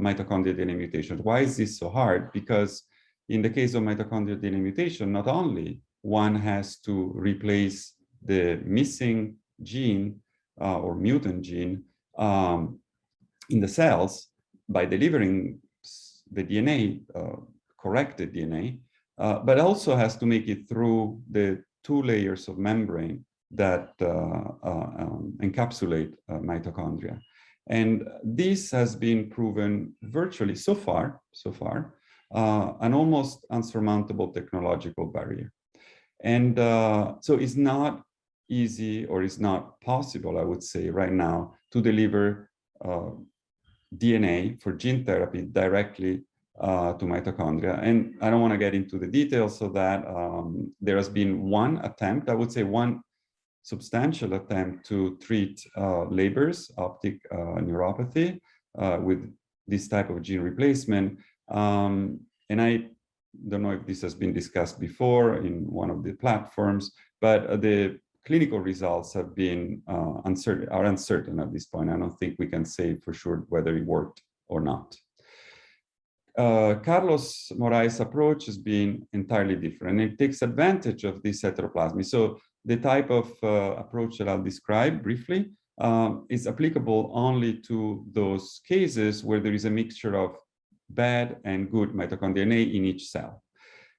mitochondrial DNA mutation. Why is this so hard? Because in the case of mitochondrial DNA mutation, not only one has to replace the missing gene or mutant gene in the cells by delivering the DNA, corrected DNA, but also has to make it through the 2 layers of membrane that encapsulate mitochondria. And this has been proven virtually so far, an almost unsurmountable technological barrier. And so it's not easy, or it's not possible, I would say right now, to deliver DNA for gene therapy directly to mitochondria. And I don't want to get into the details of that. There has been one attempt, I would say one substantial attempt to treat Leber's optic neuropathy with this type of gene replacement. And I don't know if this has been discussed before in one of the platforms, but the clinical results have been uncertain at this point. I don't think we can say for sure whether it worked or not. Carlos Moraes' approach has been entirely different, and it takes advantage of this heteroplasmy. So the type of approach that I'll describe briefly is applicable only to those cases where there is a mixture of bad and good mitochondrial DNA in each cell.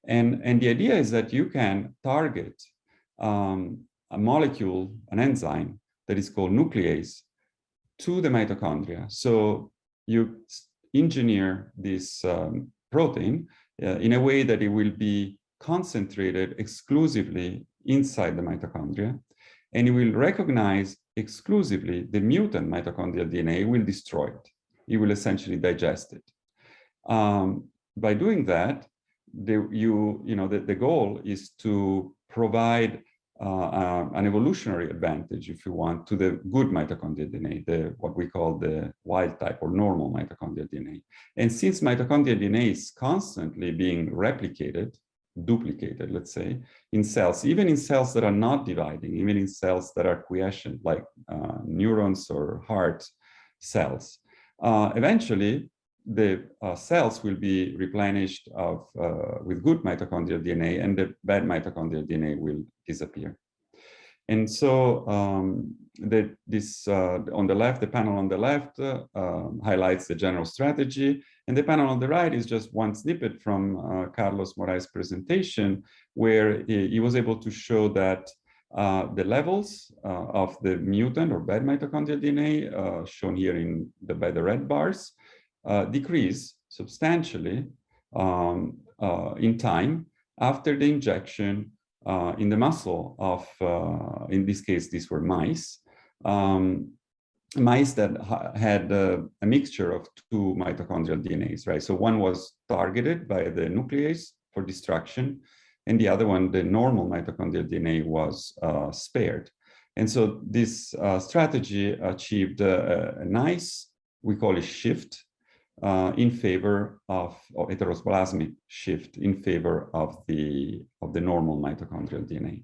And the idea is that you can target a molecule, an enzyme that is called nuclease, to the mitochondria. So you engineer this protein in a way that it will be concentrated exclusively inside the mitochondria, and it will recognize exclusively the mutant mitochondrial DNA, will destroy it. It will essentially digest it. By doing that, the goal is to provide an evolutionary advantage, if you want, to the good mitochondrial DNA, what we call the wild type or normal mitochondrial DNA. And since mitochondrial DNA is constantly being replicated, duplicated, let's say, in cells, even in cells that are not dividing, even in cells that are quiescent, like neurons or heart cells, eventually the cells will be replenished with good mitochondrial DNA, and the bad mitochondrial DNA will disappear. And so on the left, the panel on the left highlights the general strategy, and the panel on the right is just one snippet from Carlos Morais' presentation, where he was able to show that the levels of the mutant or bad mitochondrial DNA, shown here by the red bars, decrease substantially in time after the injection in the muscle of, in this case, these were mice, mice that had a mixture of two mitochondrial DNAs, right? So one was targeted by the nuclease for destruction, and the other one, the normal mitochondrial DNA, was spared. And so this strategy achieved a nice, we call it shift, in favor of heteroplasmic shift in favor of the normal mitochondrial DNA.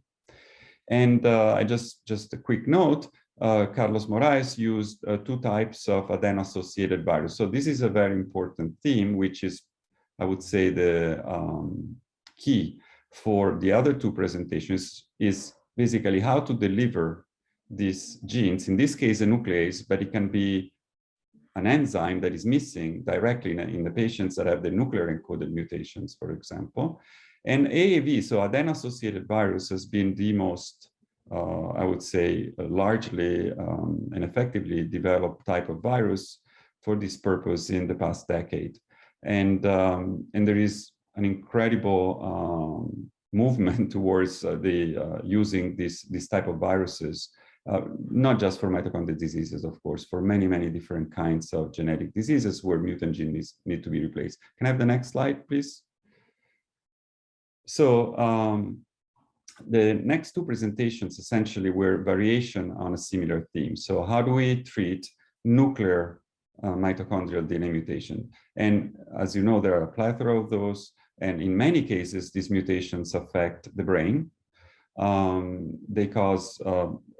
And just a quick note, Carlos Morais used two types of adeno-associated virus. So this is a very important theme, which is, I would say, the key for the other two presentations, is basically how to deliver these genes, in this case a nuclease, but it can be an enzyme that is missing directly in the patients that have the nuclear encoded mutations, for example. And AAV, so adeno-associated virus, has been the most, I would say, largely and effectively developed type of virus for this purpose in the past decade. And there is an incredible movement towards using this type of viruses, not just for mitochondrial diseases, of course, for many, many different kinds of genetic diseases where mutant genes need to be replaced. Can I have the next slide, please? So the next two presentations essentially were variation on a similar theme. So how do we treat nuclear mitochondrial DNA mutation? And as you know, there are a plethora of those. And in many cases, these mutations affect the brain. They cause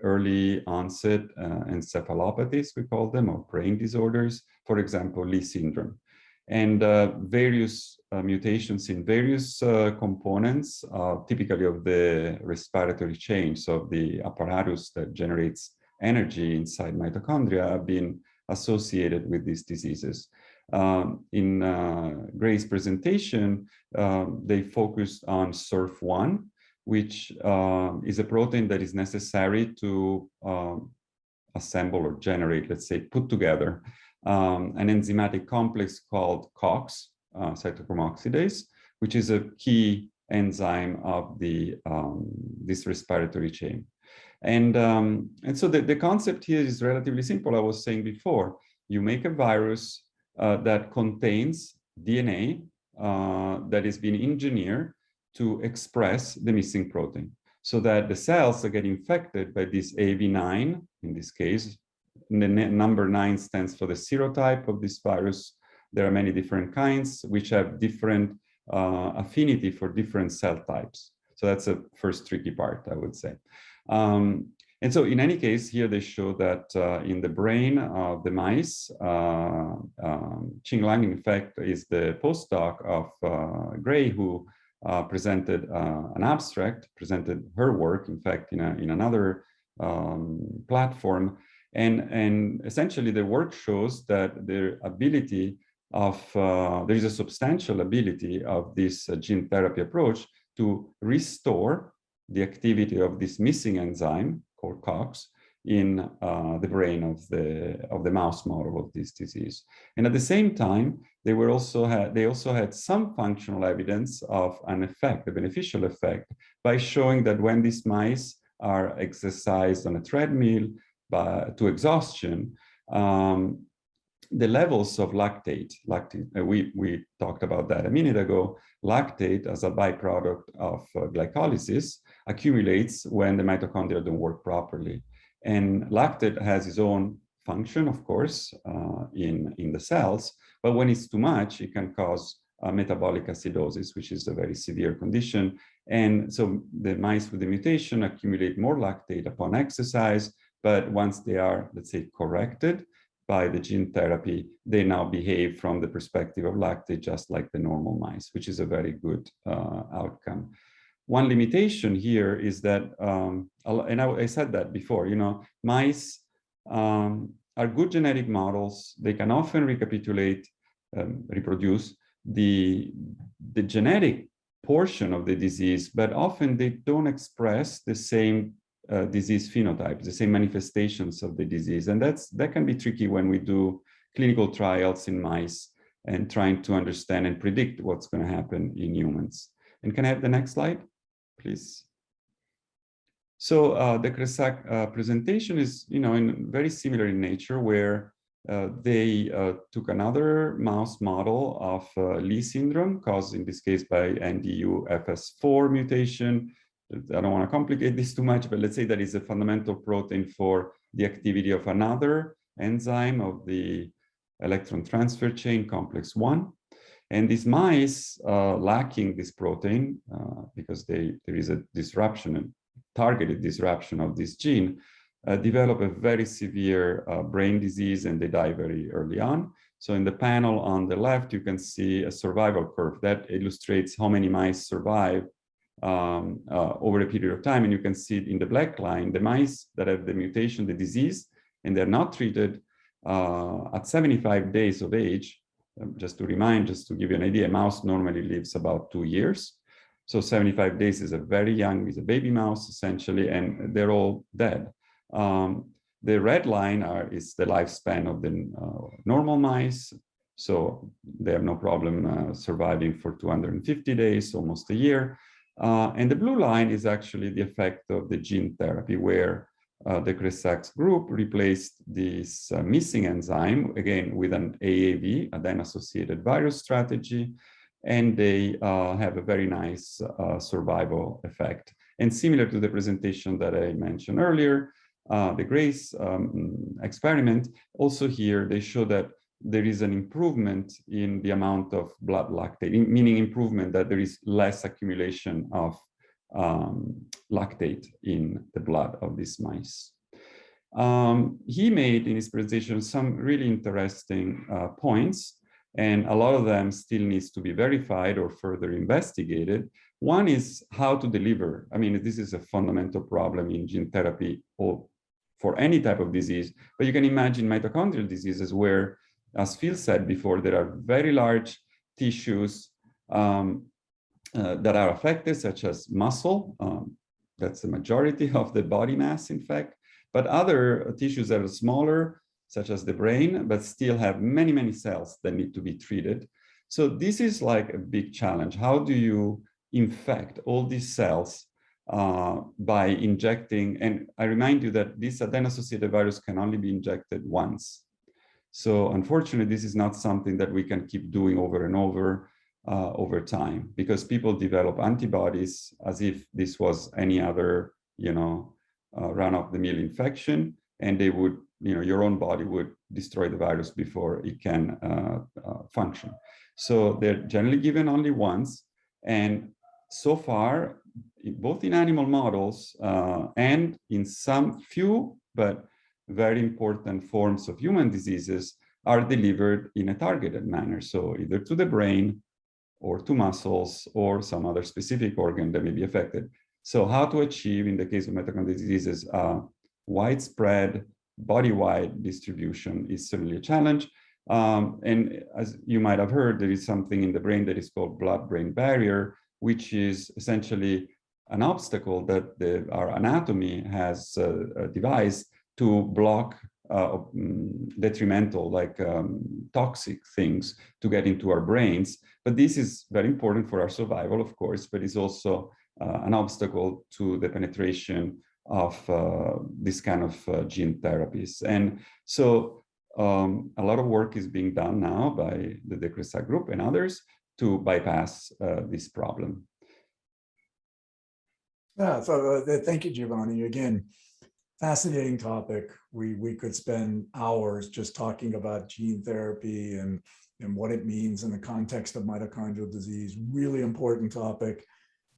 early onset encephalopathies, we call them, or brain disorders, for example, Lee syndrome. And various mutations in various components, typically of the respiratory chain, so the apparatus that generates energy inside mitochondria, have been associated with these diseases. In Gray's presentation, they focused on SURF1, which is a protein that is necessary to assemble or generate, let's say, put together an enzymatic complex called COX, cytochrome oxidase, which is a key enzyme of this respiratory chain. And so the concept here is relatively simple. I was saying before, you make a virus that contains DNA that has been engineered to express the missing protein, so that the cells that get infected by this AAV9, in this case, the number 9 stands for the serotype of this virus. There are many different kinds which have different affinity for different cell types. So that's the first tricky part, I would say. And so in any case, here they show that in the brain of the mice, Qing Lang, in fact, is the postdoc of Gray, who presented an abstract, presented her work, in fact, in another platform. And essentially the work shows that the ability of, there is a substantial ability of this gene therapy approach to restore the activity of this missing enzyme called COX in the brain of the mouse model of this disease. And at the same time, they also had some functional evidence of an effect, a beneficial effect, by showing that when these mice are exercised on a treadmill to exhaustion, the levels of lactate, we talked about that a minute ago, lactate as a byproduct of glycolysis accumulates when the mitochondria don't work properly. And lactate has its own function, of course, in the cells, but when it's too much, it can cause metabolic acidosis, which is a very severe condition. And so the mice with the mutation accumulate more lactate upon exercise, but once they are, let's say, corrected by the gene therapy, they now behave from the perspective of lactate just like the normal mice, which is a very good outcome. One limitation here is that, and I said that before, you know, mice are good genetic models. They can often recapitulate, reproduce the genetic portion of the disease, but often they don't express the same disease phenotype, the same manifestations of the disease. And that can be tricky when we do clinical trials in mice and trying to understand and predict what's going to happen in humans. And can I have the next slide, please? So the Kresak presentation is, you know, very similar in nature, where they took another mouse model of Lee syndrome, caused in this case by NDU-FS4 mutation. I don't want to complicate this too much, but let's say that is a fundamental protein for the activity of another enzyme of the electron transfer chain, complex 1. And these mice lacking this protein, because there is a disruption, a targeted disruption of this gene, develop a very severe brain disease, and they die very early on. So in the panel on the left, you can see a survival curve that illustrates how many mice survive over a period of time. And you can see it in the black line, the mice that have the mutation, the disease, and they're not treated at 75 days of age. Just to give you an idea, a mouse normally lives about 2 years. So 75 days is a very young, is a baby mouse essentially, and they're all dead. The red line is the lifespan of the normal mice. So they have no problem surviving for 250 days, almost a year. And the blue line is actually the effect of the gene therapy, where the Kresak group replaced this missing enzyme, again, with an AAV, adeno-associated virus strategy, and they have a very nice survival effect. And similar to the presentation that I mentioned earlier, the Grace experiment, also here, they show that there is an improvement in the amount of blood lactate, meaning improvement that there is less accumulation of lactate in the blood of these mice. He made in his presentation some really interesting points, and a lot of them still needs to be verified or further investigated. One is how to deliver. I mean, this is a fundamental problem in gene therapy or for any type of disease, but you can imagine mitochondrial diseases where, as Phil said before, there are very large tissues that are affected, such as muscle. That's the majority of the body mass, in fact. But other tissues that are smaller, such as the brain, but still have many, many cells that need to be treated. So this is like a big challenge. How do you infect all these cells by injecting? And I remind you that this adeno-associated virus can only be injected once. So unfortunately, this is not something that we can keep doing over and over time, because people develop antibodies as if this was any other, run-of-the-mill infection, and they would, your own body would destroy the virus before it can function. So they're generally given only once, and so far, both in animal models and in some few but very important forms of human diseases, are delivered in a targeted manner. So either to the brain or to muscles or some other specific organ that may be affected. So how to achieve, in the case of mitochondrial diseases, widespread body-wide distribution is certainly a challenge. And as you might have heard, there is something in the brain that is called blood-brain barrier, which is essentially an obstacle that our anatomy has devised to block detrimental, like toxic things to get into our brains. But this is very important for our survival, of course, but it's also an obstacle to the penetration of this kind of gene therapies. And so a lot of work is being done now by the DECRESA group and others to bypass this problem. Yeah, so thank you, Giovanni. Again, fascinating topic. We could spend hours just talking about gene therapy and what it means in the context of mitochondrial disease. Really important topic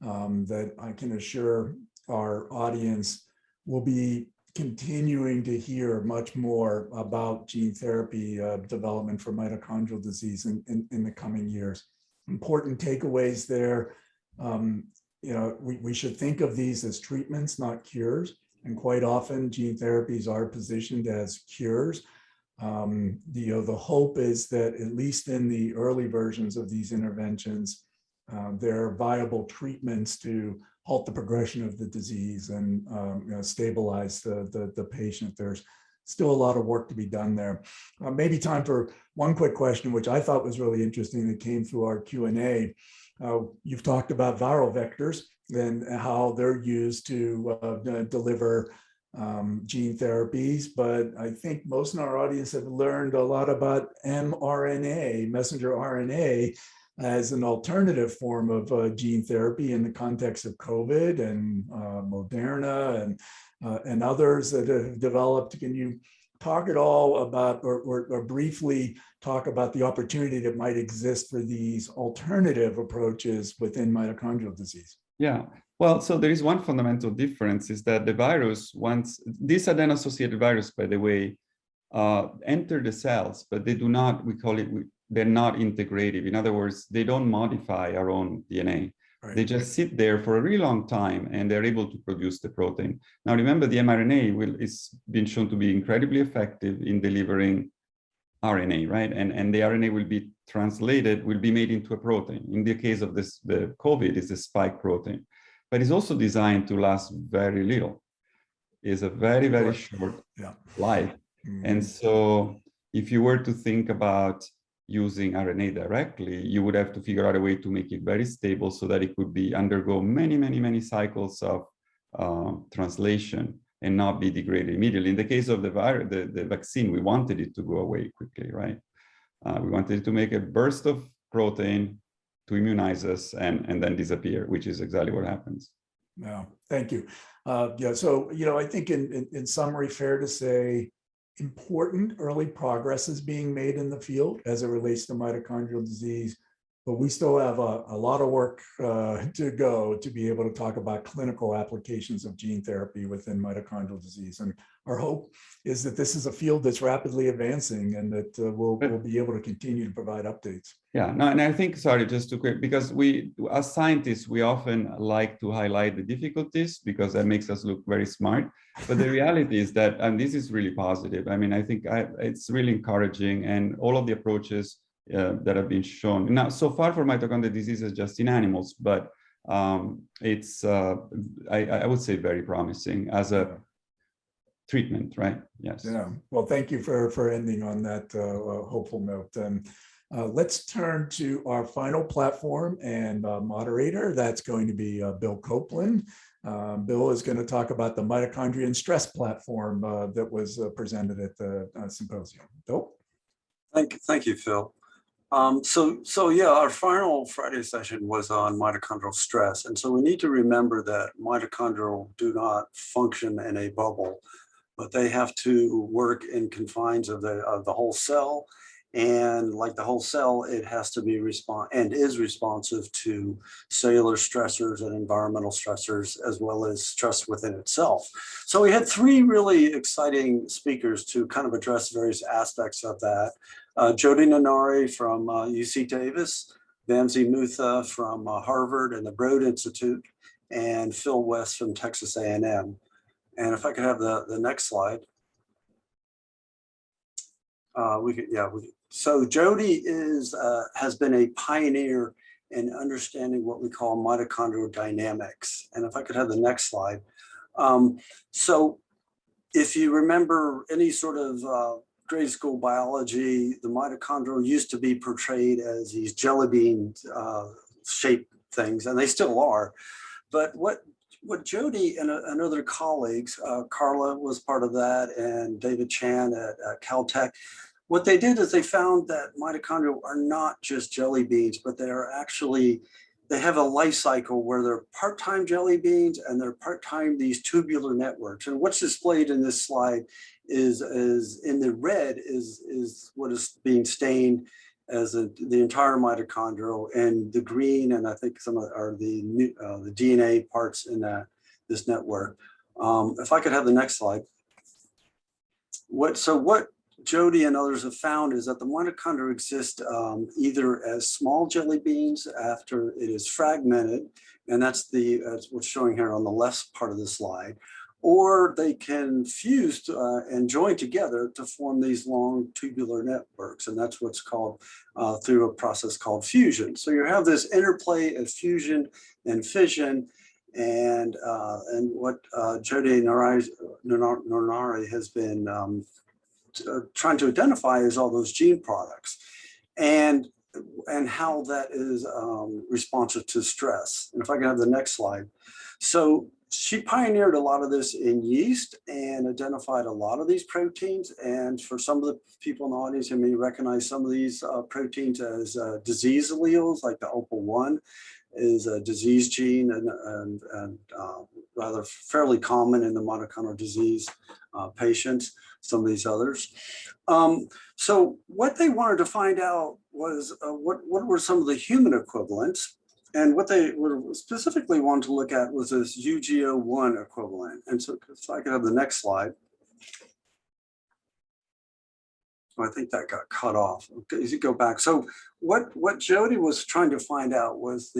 that I can assure our audience will be continuing to hear much more about gene therapy development for mitochondrial disease in the coming years. Important takeaways there. We should think of these as treatments, not cures. And quite often, gene therapies are positioned as cures. The hope is that at least in the early versions of these interventions, there are viable treatments to halt the progression of the disease and stabilize the patient. There's still a lot of work to be done there. Maybe time for one quick question, which I thought was really interesting that came through our Q&A. You've talked about viral vectors and how they're used to deliver gene therapies, but I think most in our audience have learned a lot about mRNA, messenger RNA, as an alternative form of gene therapy in the context of COVID and Moderna and others that have developed. Can you talk at all about or briefly talk about the opportunity that might exist for these alternative approaches within mitochondrial disease? Yeah, well, so there is one fundamental difference is that the virus, once this adeno-associated virus, by the way, enter the cells, but they do not, we call it, they're not integrative. In other words, they don't modify our own DNA. Right. They just sit there for a really long time and they're able to produce the protein. Now, remember, the mRNA is been shown to be incredibly effective in delivering RNA, right? And the RNA will be translated, will be made into a protein. In the case of this, the COVID is a spike protein, but it's also designed to last very little. It's a very, very short life. Mm-hmm. And so if you were to think about using RNA directly, you would have to figure out a way to make it very stable so that it could be undergo many, many, many cycles of translation and not be degraded immediately. In the case of the vaccine, we wanted it to go away quickly, right? We wanted it to make a burst of protein to immunize us and then disappear, which is exactly what happens. Yeah, thank you. So, I think in summary, fair to say, important early progress is being made in the field as it relates to mitochondrial disease, but we still have a lot of work to go to be able to talk about clinical applications of gene therapy within mitochondrial disease. And our hope is that this is a field that's rapidly advancing and that we'll be able to continue to provide updates. Yeah, no, and I think, sorry, just to quick, because we, as scientists, we often like to highlight the difficulties because that makes us look very smart. But the reality is that, and this is really positive. I mean, I think it's really encouraging, and all of the approaches that have been shown now so far for mitochondrial diseases just in animals, but it's I would say very promising as a treatment, right? Yes. Yeah. Well, thank you for ending on that hopeful note. Let's turn to our final platform and moderator. That's going to be Bill Copeland. Bill is going to talk about the Mitochondrial Stress platform that was presented at the symposium. Bill? Thank you, Phil. So yeah, our final Friday session was on mitochondrial stress. And so we need to remember that mitochondria do not function in a bubble, but they have to work in confines of the whole cell. And like the whole cell, it has to be is responsive to cellular stressors and environmental stressors, as well as stress within itself. So we had three really exciting speakers to kind of address various aspects of that. Jody Nanari from UC Davis, Vamsi Mutha from Harvard and the Broad Institute, and Phil West from Texas A&M. And if I could have the next slide. So Jody has been a pioneer in understanding what we call mitochondrial dynamics. And if I could have the next slide. So if you remember any sort of grade school biology, the mitochondria used to be portrayed as these jelly bean shaped things, and they still are. But what Jody and other colleagues, Carla was part of that, and David Chan at Caltech, what they did is they found that mitochondria are not just jelly beans, but they are actually, they have a life cycle where they're part-time jelly beans and they're part-time these tubular networks. And what's displayed in this slide is in the red is what is being stained as the entire mitochondrial, and the green, and I think some of are the DNA parts in this network. If I could have the next slide. What Jody and others have found is that the mitochondria exist either as small jelly beans after it is fragmented, and that's what's showing here on the left part of the slide, or they can fuse and join together to form these long tubular networks, and that's what's called through a process called fusion. So you have this interplay of fusion and fission, and what Jody Nornari has been trying to identify is all those gene products, and how that is responsive to stress. And if I can have the next slide. So she pioneered a lot of this in yeast and identified a lot of these proteins. And for some of the people in the audience who may recognize some of these proteins as disease alleles, like the OPA1 is a disease gene and rather fairly common in the mitochondrial disease patients, some of these others. So what they wanted to find out was what were some of the human equivalents. And what they specifically wanted to look at was this UGO1 equivalent. And so if I could have the next slide. I think that got cut off. Okay, as you go back. So what Jody was trying to find out was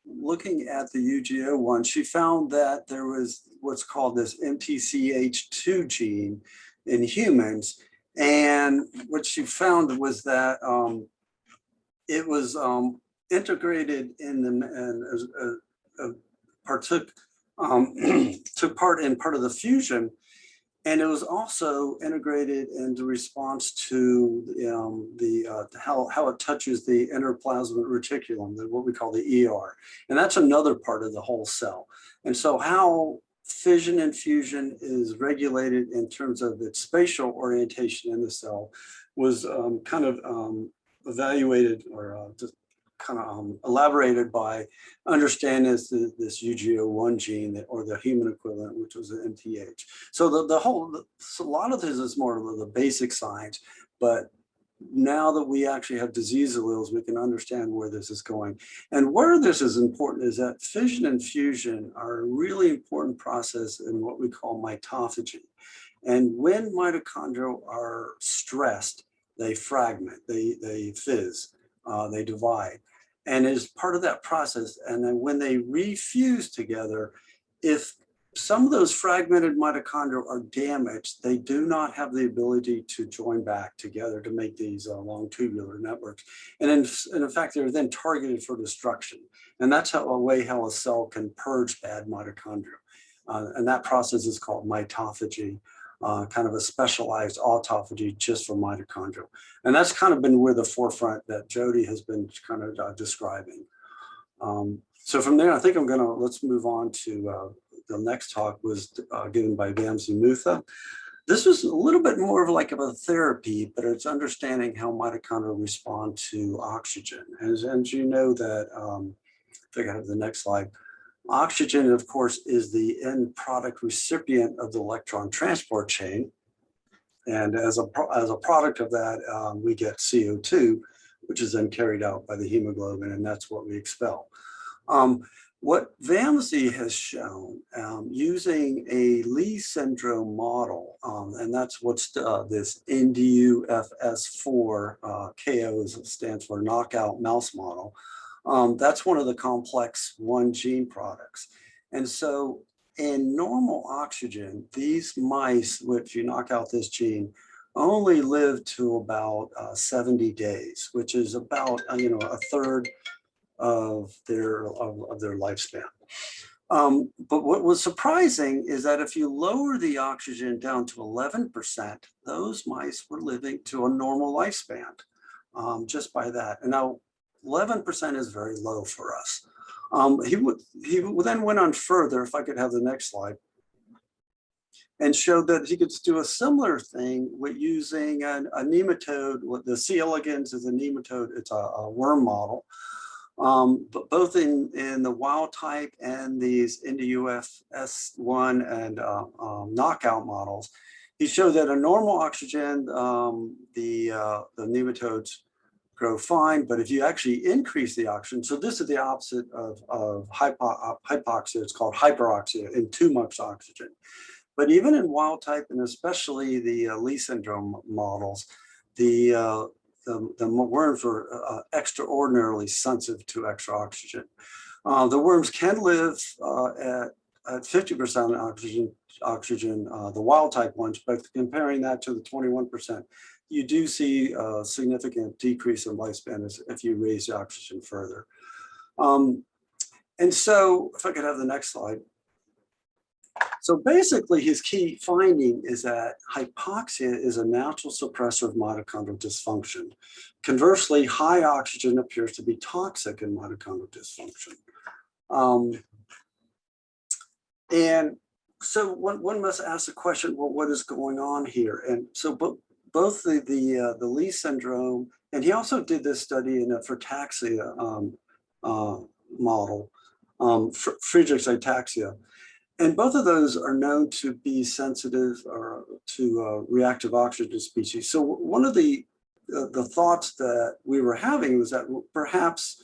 looking at the UGO1, she found that there was what's called this MTCH2 gene in humans. And what she found was that it was integrated in took part in part of the fusion, and it was also integrated into response to how it touches the endoplasmic reticulum, what we call the ER, and that's another part of the whole cell. And so how fission and fusion is regulated in terms of its spatial orientation in the cell was kind of evaluated or just kind of elaborated by understanding this UGO1 gene, or the human equivalent, which was an MTH. So a lot of this is more of the basic science, but now that we actually have disease alleles, we can understand where this is going. And where this is important is that fission and fusion are a really important process in what we call mitophagy. And when mitochondria are stressed, they fragment, they fizz, they divide. And as part of that process, and then when they refuse together, if some of those fragmented mitochondria are damaged, they do not have the ability to join back together to make these long tubular networks. And in fact, they're then targeted for destruction. And that's a way how a cell can purge bad mitochondria. And that process is called mitophagy. Kind of a specialized autophagy just for mitochondria. And that's kind of been where the forefront that Jody has been kind of describing. So from there, I think let's move on to the next talk was given by Vamsi Mutha. This was a little bit more of like a therapy, but it's understanding how mitochondria respond to oxygen. As you know that, if I can have the next slide, oxygen, of course, is the end product recipient of the electron transport chain. And as a product of that, we get CO2, which is then carried out by the hemoglobin, and that's what we expel. What Vamsi has shown using a Lee syndrome model, and that's what's this NDUFS4, KO stands for knockout mouse model. That's one of the complex 1 gene products. And so in normal oxygen, these mice, which you knock out this gene, only live to about 70 days, which is about a third of their lifespan. But what was surprising is that if you lower the oxygen down to 11%, those mice were living to a normal lifespan just by that. And now 11% is very low for us. He then went on further, if I could have the next slide, and showed that he could do a similar thing with using a nematode. The C. elegans is a nematode, it's a worm model. But both in the wild type and these NDUFS1 and knockout models, he showed that a normal oxygen, the nematodes grow fine, but if you actually increase the oxygen, so this is the opposite of hypoxia, it's called hyperoxia, in too much oxygen. But even in wild type, and especially the Lee syndrome models, the worms were extraordinarily sensitive to extra oxygen. The worms can live at 50% oxygen, the wild type ones, but comparing that to the 21%, you do see a significant decrease in lifespan if you raise the oxygen further. And so, if I could have the next slide. So basically, his key finding is that hypoxia is a natural suppressor of mitochondrial dysfunction. Conversely, high oxygen appears to be toxic in mitochondrial dysfunction. And so one must ask the question, well, what is going on here? And so both the Lee syndrome, and he also did this study in a frataxia model, Friedreich's ataxia. And both of those are known to be sensitive to reactive oxygen species. So one of the thoughts that we were having was that perhaps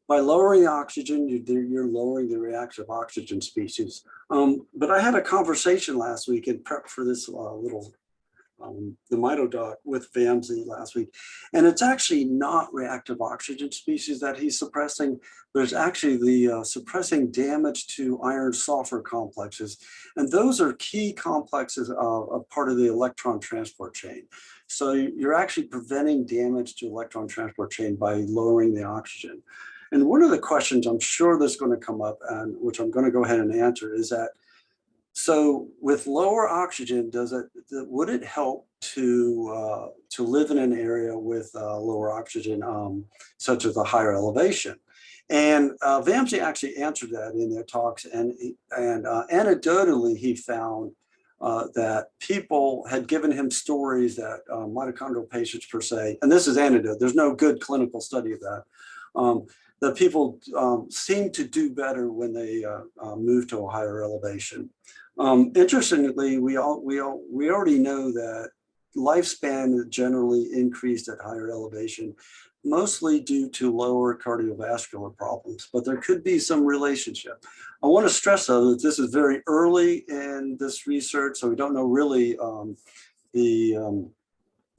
by lowering the oxygen, you're lowering the reactive oxygen species. But I had a conversation last week in prep for this the Mito doc with Vamsey last week. And it's actually not reactive oxygen species that he's suppressing, but it's actually the suppressing damage to iron sulfur complexes. And those are key complexes of part of the electron transport chain. So you're actually preventing damage to electron transport chain by lowering the oxygen. And one of the questions I'm sure that's going to come up, and which I'm going to go ahead and answer, is that so with lower oxygen, would it help to live in an area with lower oxygen, such as a higher elevation? And Vamsey actually answered that in their talks, and anecdotally he found that people had given him stories that mitochondrial patients per se, and this is anecdote, there's no good clinical study of that, that people seem to do better when they move to a higher elevation. Interestingly, we already know that lifespan is generally increased at higher elevation, mostly due to lower cardiovascular problems, but there could be some relationship. I want to stress though that this is very early in this research, so we don't know really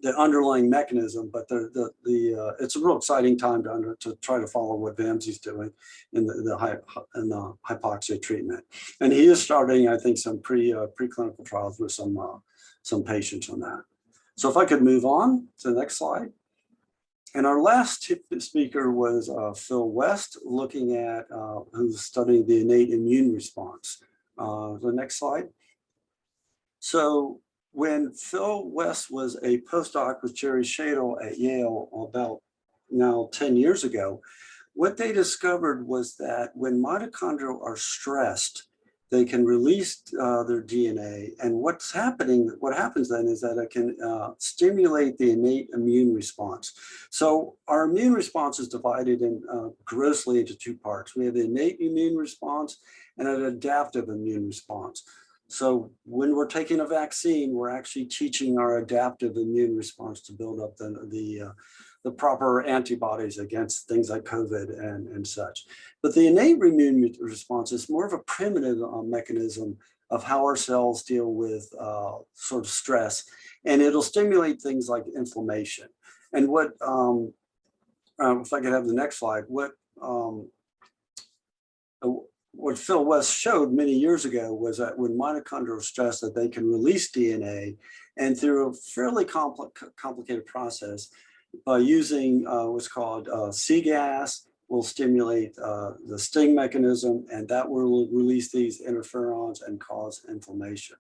the underlying mechanism, but it's a real exciting time to try to follow what Vamsey's doing in the hypoxia treatment. And he is starting, I think, some preclinical trials with some patients on that. So if I could move on to the next slide. And our last speaker was Phil West, looking at who's studying the innate immune response. The next slide. So when Phil West was a postdoc with Jerry Shadle at Yale about now 10 years ago, what they discovered was that when mitochondria are stressed, they can release their DNA. And what happens then is that it can stimulate the innate immune response. So our immune response is divided grossly into two parts. We have the innate immune response and an adaptive immune response. So when we're taking a vaccine, we're actually teaching our adaptive immune response to build up the proper antibodies against things like COVID and such. But the innate immune response is more of a primitive mechanism of how our cells deal with sort of stress, and it'll stimulate things like inflammation. And what, if I could have the next slide, what Phil West showed many years ago was that when mitochondria are stressed, that they can release DNA, and through a fairly complicated process by using what's called C-gas will stimulate the sting mechanism, and that will release these interferons and cause inflammation.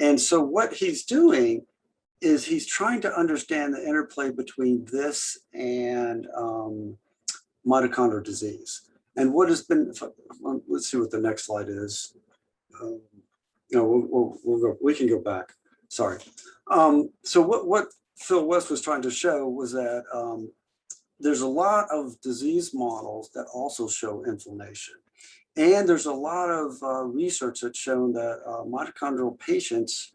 And so what he's doing is he's trying to understand the interplay between this and mitochondrial disease. And what has been, let's see what the next slide is. No, we can go back. Sorry. So what Phil West was trying to show was that there's a lot of disease models that also show inflammation. And there's a lot of research that's shown that mitochondrial patients,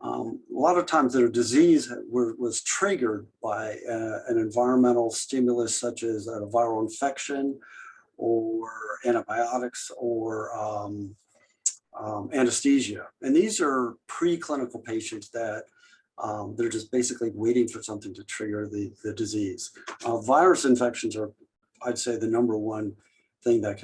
a lot of times their disease was triggered by an environmental stimulus such as a viral infection or antibiotics or anesthesia. And these are preclinical patients that they're just basically waiting for something to trigger the disease. Virus infections are, I'd say, the number one thing that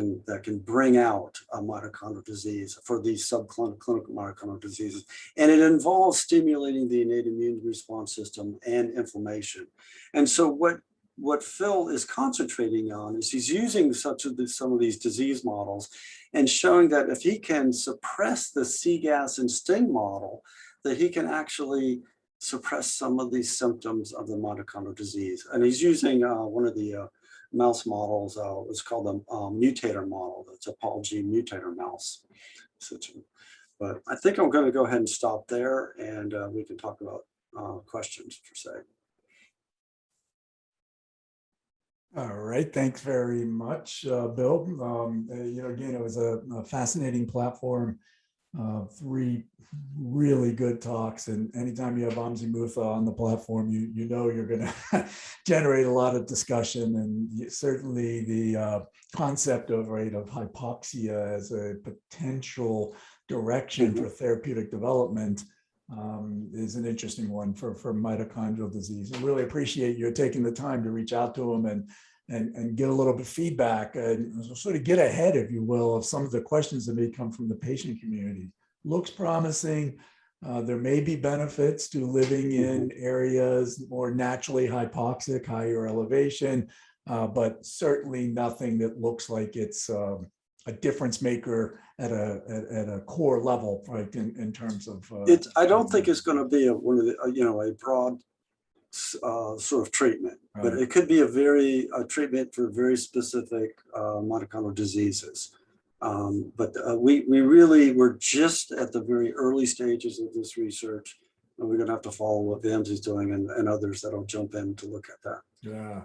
can bring out a mitochondrial disease for these subclinical mitochondrial diseases. And it involves stimulating the innate immune response system and inflammation. And so what Phil is concentrating on is he's using some of these disease models and showing that if he can suppress the C-gas and sting model, that he can actually suppress some of these symptoms of the mitochondrial disease. And he's using one of the mouse models, it's called the mutator model. That's a Paul G mutator mouse system. But I think I'm going to go ahead and stop there, and we can talk about questions per se. All right, thanks very much, Bill. Again, it was a fascinating platform. 3 really good talks, and anytime you have Amzi Mutha on the platform, you know you're going to generate a lot of discussion, and certainly the concept of hypoxia as a potential direction for therapeutic development is an interesting one for mitochondrial disease. I really appreciate you taking the time to reach out to them and get a little bit of feedback and sort of get ahead, if you will, of some of the questions that may come from the patient community. Looks promising. There may be benefits to living in areas more naturally hypoxic, higher elevation, but certainly nothing that looks like it's a difference maker at a core level, right? In terms of I don't think it's going to be a broad sort of treatment, but it could be a treatment for very specific mitochondrial diseases. But we're just at the very early stages of this research, and we're going to have to follow what Vamsi's doing and others that'll jump in to look at that. Yeah.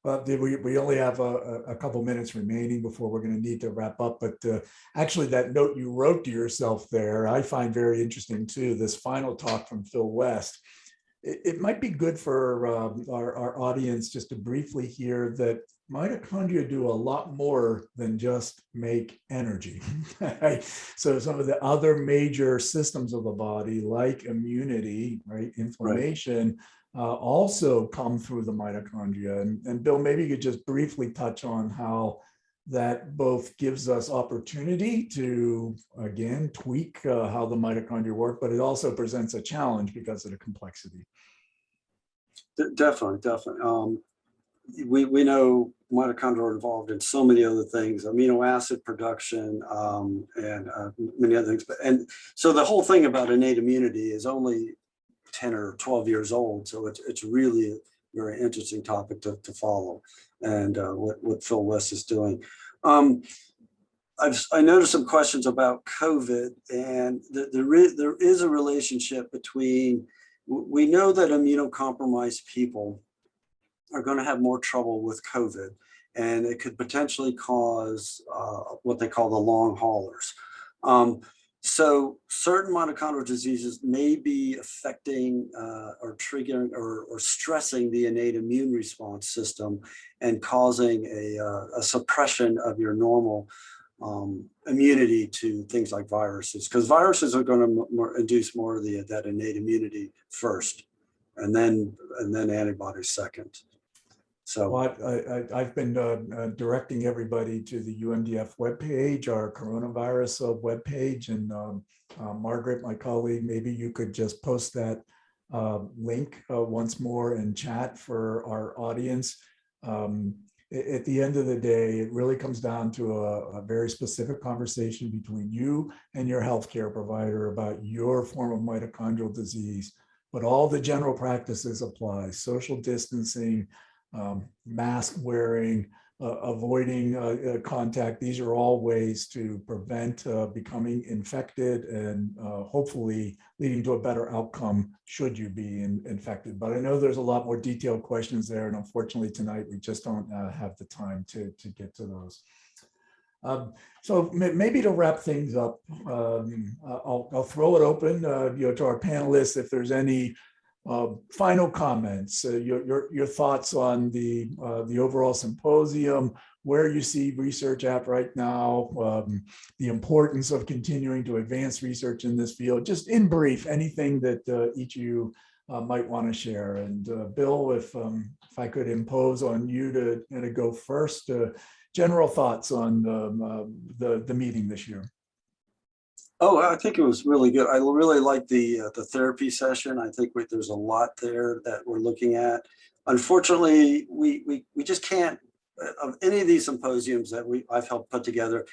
Well, we only have a couple minutes remaining before we're going to need to wrap up. But actually, that note you wrote to yourself there, I find very interesting too. This final talk from Phil West. It might be good for our audience just to briefly hear that mitochondria do a lot more than just make energy. Right? So some of the other major systems of the body, like immunity, right, inflammation, also come through the mitochondria. And Bill, maybe you could just briefly touch on how that both gives us opportunity to, again, tweak how the mitochondria work, but it also presents a challenge because of the complexity. Definitely. We know mitochondria are involved in so many other things, amino acid production, and many other things. And so the whole thing about innate immunity is only 10 or 12 years old. So it's really a very interesting topic to follow, and what Phil West is doing. I noticed some questions about COVID, and there is a relationship between, we know that immunocompromised people are going to have more trouble with COVID, and it could potentially cause what they call the long haulers. So certain mitochondrial diseases may be affecting or triggering or stressing the innate immune response system and causing a suppression of your normal immunity to things like viruses, because viruses are going to induce more of that innate immunity first, and then antibodies second. So well, I've been directing everybody to the UMDF webpage, our coronavirus webpage, and Margaret, my colleague, maybe you could just post that link once more in chat for our audience. At the end of the day, it really comes down to a very specific conversation between you and your healthcare provider about your form of mitochondrial disease. But all the general practices apply: social distancing, mask wearing, avoiding contact. These are all ways to prevent becoming infected and hopefully leading to a better outcome should you be infected. But I know there's a lot more detailed questions there, and unfortunately tonight we just don't have the time to get to those. So maybe to wrap things up, I'll throw it open to our panelists if there's any final comments, your thoughts on the overall symposium, where you see research at right now, the importance of continuing to advance research in this field. Just in brief, anything that each of you might want to share. And Bill, if I could impose on you to go first, general thoughts on the meeting this year. Oh, I think it was really good. I really liked the therapy session. I think there's a lot there that we're looking at. Unfortunately, we just can't, of any of these symposiums that I've helped put together,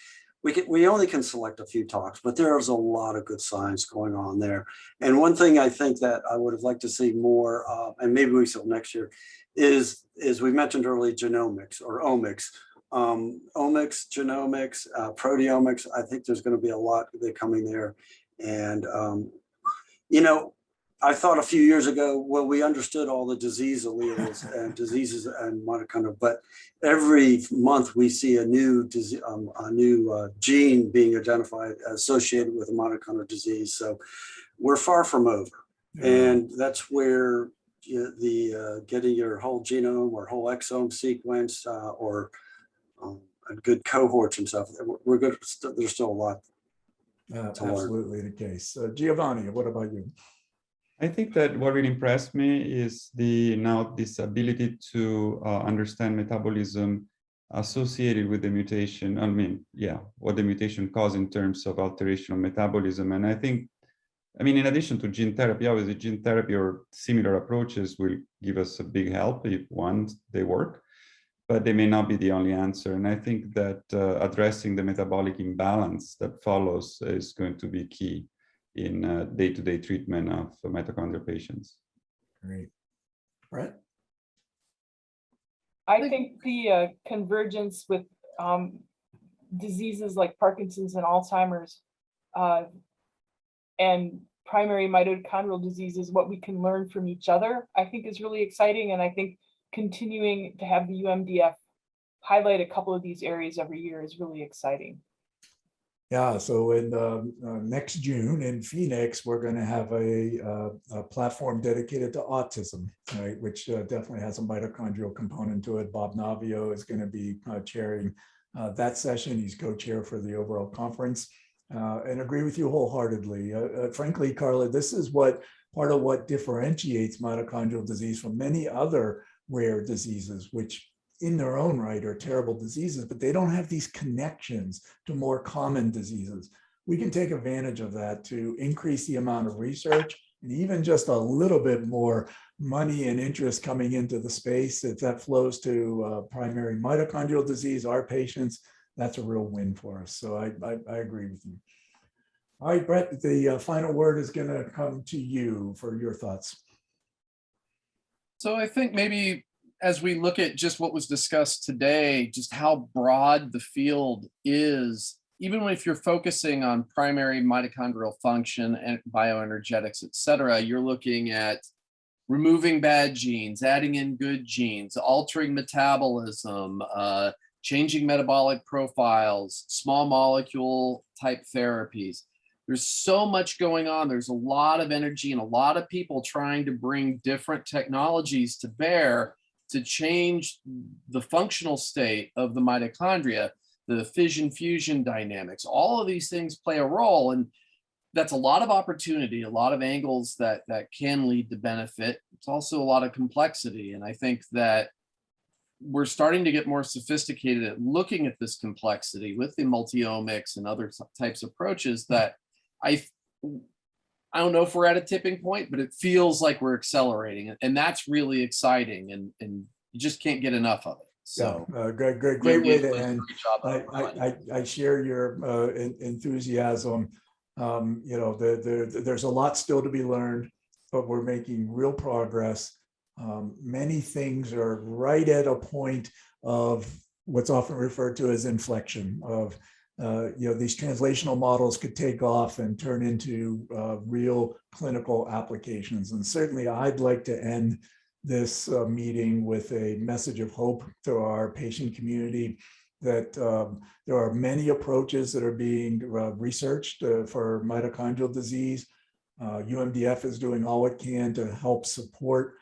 we only can select a few talks, but there's a lot of good science going on there. And one thing I think that I would have liked to see more, and maybe we will next year, is we mentioned earlier genomics or omics. Omics, genomics, proteomics. I think there's going to be a lot coming there. And, I thought a few years ago, well, we understood all the disease alleles and diseases and mitochondria, but every month we see a new gene being identified associated with a mitochondrial disease. So we're far from over. Yeah. And that's where getting your whole genome or whole exome sequence or good cohorts and stuff. We're good. There's still a lot. Absolutely the case. Giovanni, what about you? I think that what really impressed me is this ability to understand metabolism associated with the mutation. I mean, yeah, what the mutation causes in terms of alteration of metabolism. And I think, in addition to gene therapy, obviously gene therapy or similar approaches will give us a big help if once they work, but they may not be the only answer. And I think that addressing the metabolic imbalance that follows is going to be key in day-to-day treatment of mitochondrial patients. Great. Brett? I think the convergence with diseases like Parkinson's and Alzheimer's and primary mitochondrial diseases, what we can learn from each other, I think is really exciting. And I think continuing to have the UMDF highlight a couple of these areas every year is really exciting. Yeah, so in next June in Phoenix, we're going to have a platform dedicated to autism, right, which definitely has a mitochondrial component to it. Bob Navio is going to be chairing that session. He's co-chair for the overall conference, and agree with you wholeheartedly. Frankly, Carla, this is part of what differentiates mitochondrial disease from many other rare diseases, which in their own right are terrible diseases, but they don't have these connections to more common diseases. We can take advantage of that to increase the amount of research and even just a little bit more money and interest coming into the space. If that flows to primary mitochondrial disease, our patients, that's a real win for us. So I agree with you. All right, Brett, the final word is going to come to you for your thoughts. So I think maybe as we look at just what was discussed today, just how broad the field is, even if you're focusing on primary mitochondrial function and bioenergetics, et cetera, you're looking at removing bad genes, adding in good genes, altering metabolism, changing metabolic profiles, small molecule type therapies. There's so much going on. There's a lot of energy and a lot of people trying to bring different technologies to bear to change the functional state of the mitochondria, the fission-fusion dynamics. All of these things play a role, and that's a lot of opportunity, a lot of angles that can lead to benefit. It's also a lot of complexity, and I think that we're starting to get more sophisticated at looking at this complexity with the multi-omics and other types of approaches that I don't know if we're at a tipping point, but it feels like we're accelerating, and that's really exciting. And you just can't get enough of it. So great UMDF way to does a end. great job of providing I share your enthusiasm. There's a lot still to be learned, but we're making real progress. Many things are right at a point of what's often referred to as inflection of, these translational models could take off and turn into real clinical applications. And certainly I'd like to end this meeting with a message of hope to our patient community that there are many approaches that are being researched for mitochondrial disease. UMDF is doing all it can to help support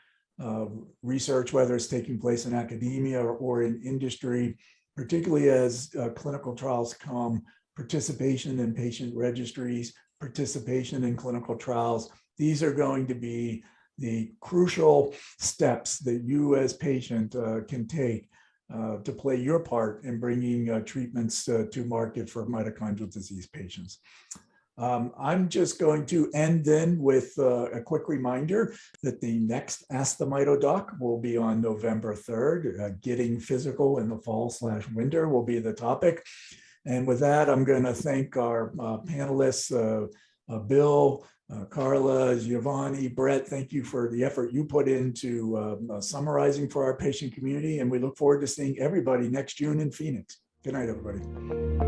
research, whether it's taking place in academia or in industry, particularly as clinical trials come, participation in patient registries, participation in clinical trials. These are going to be the crucial steps that you as patient can take to play your part in bringing treatments to market for mitochondrial disease patients. I'm just going to end then with a quick reminder that the next Ask the Mito Doc will be on November 3rd. Getting physical in the fall/winter will be the topic. And with that, I'm going to thank our panelists, Bill, Carla, Giovanni, Brett. Thank you for the effort you put into summarizing for our patient community. And we look forward to seeing everybody next June in Phoenix. Good night, everybody.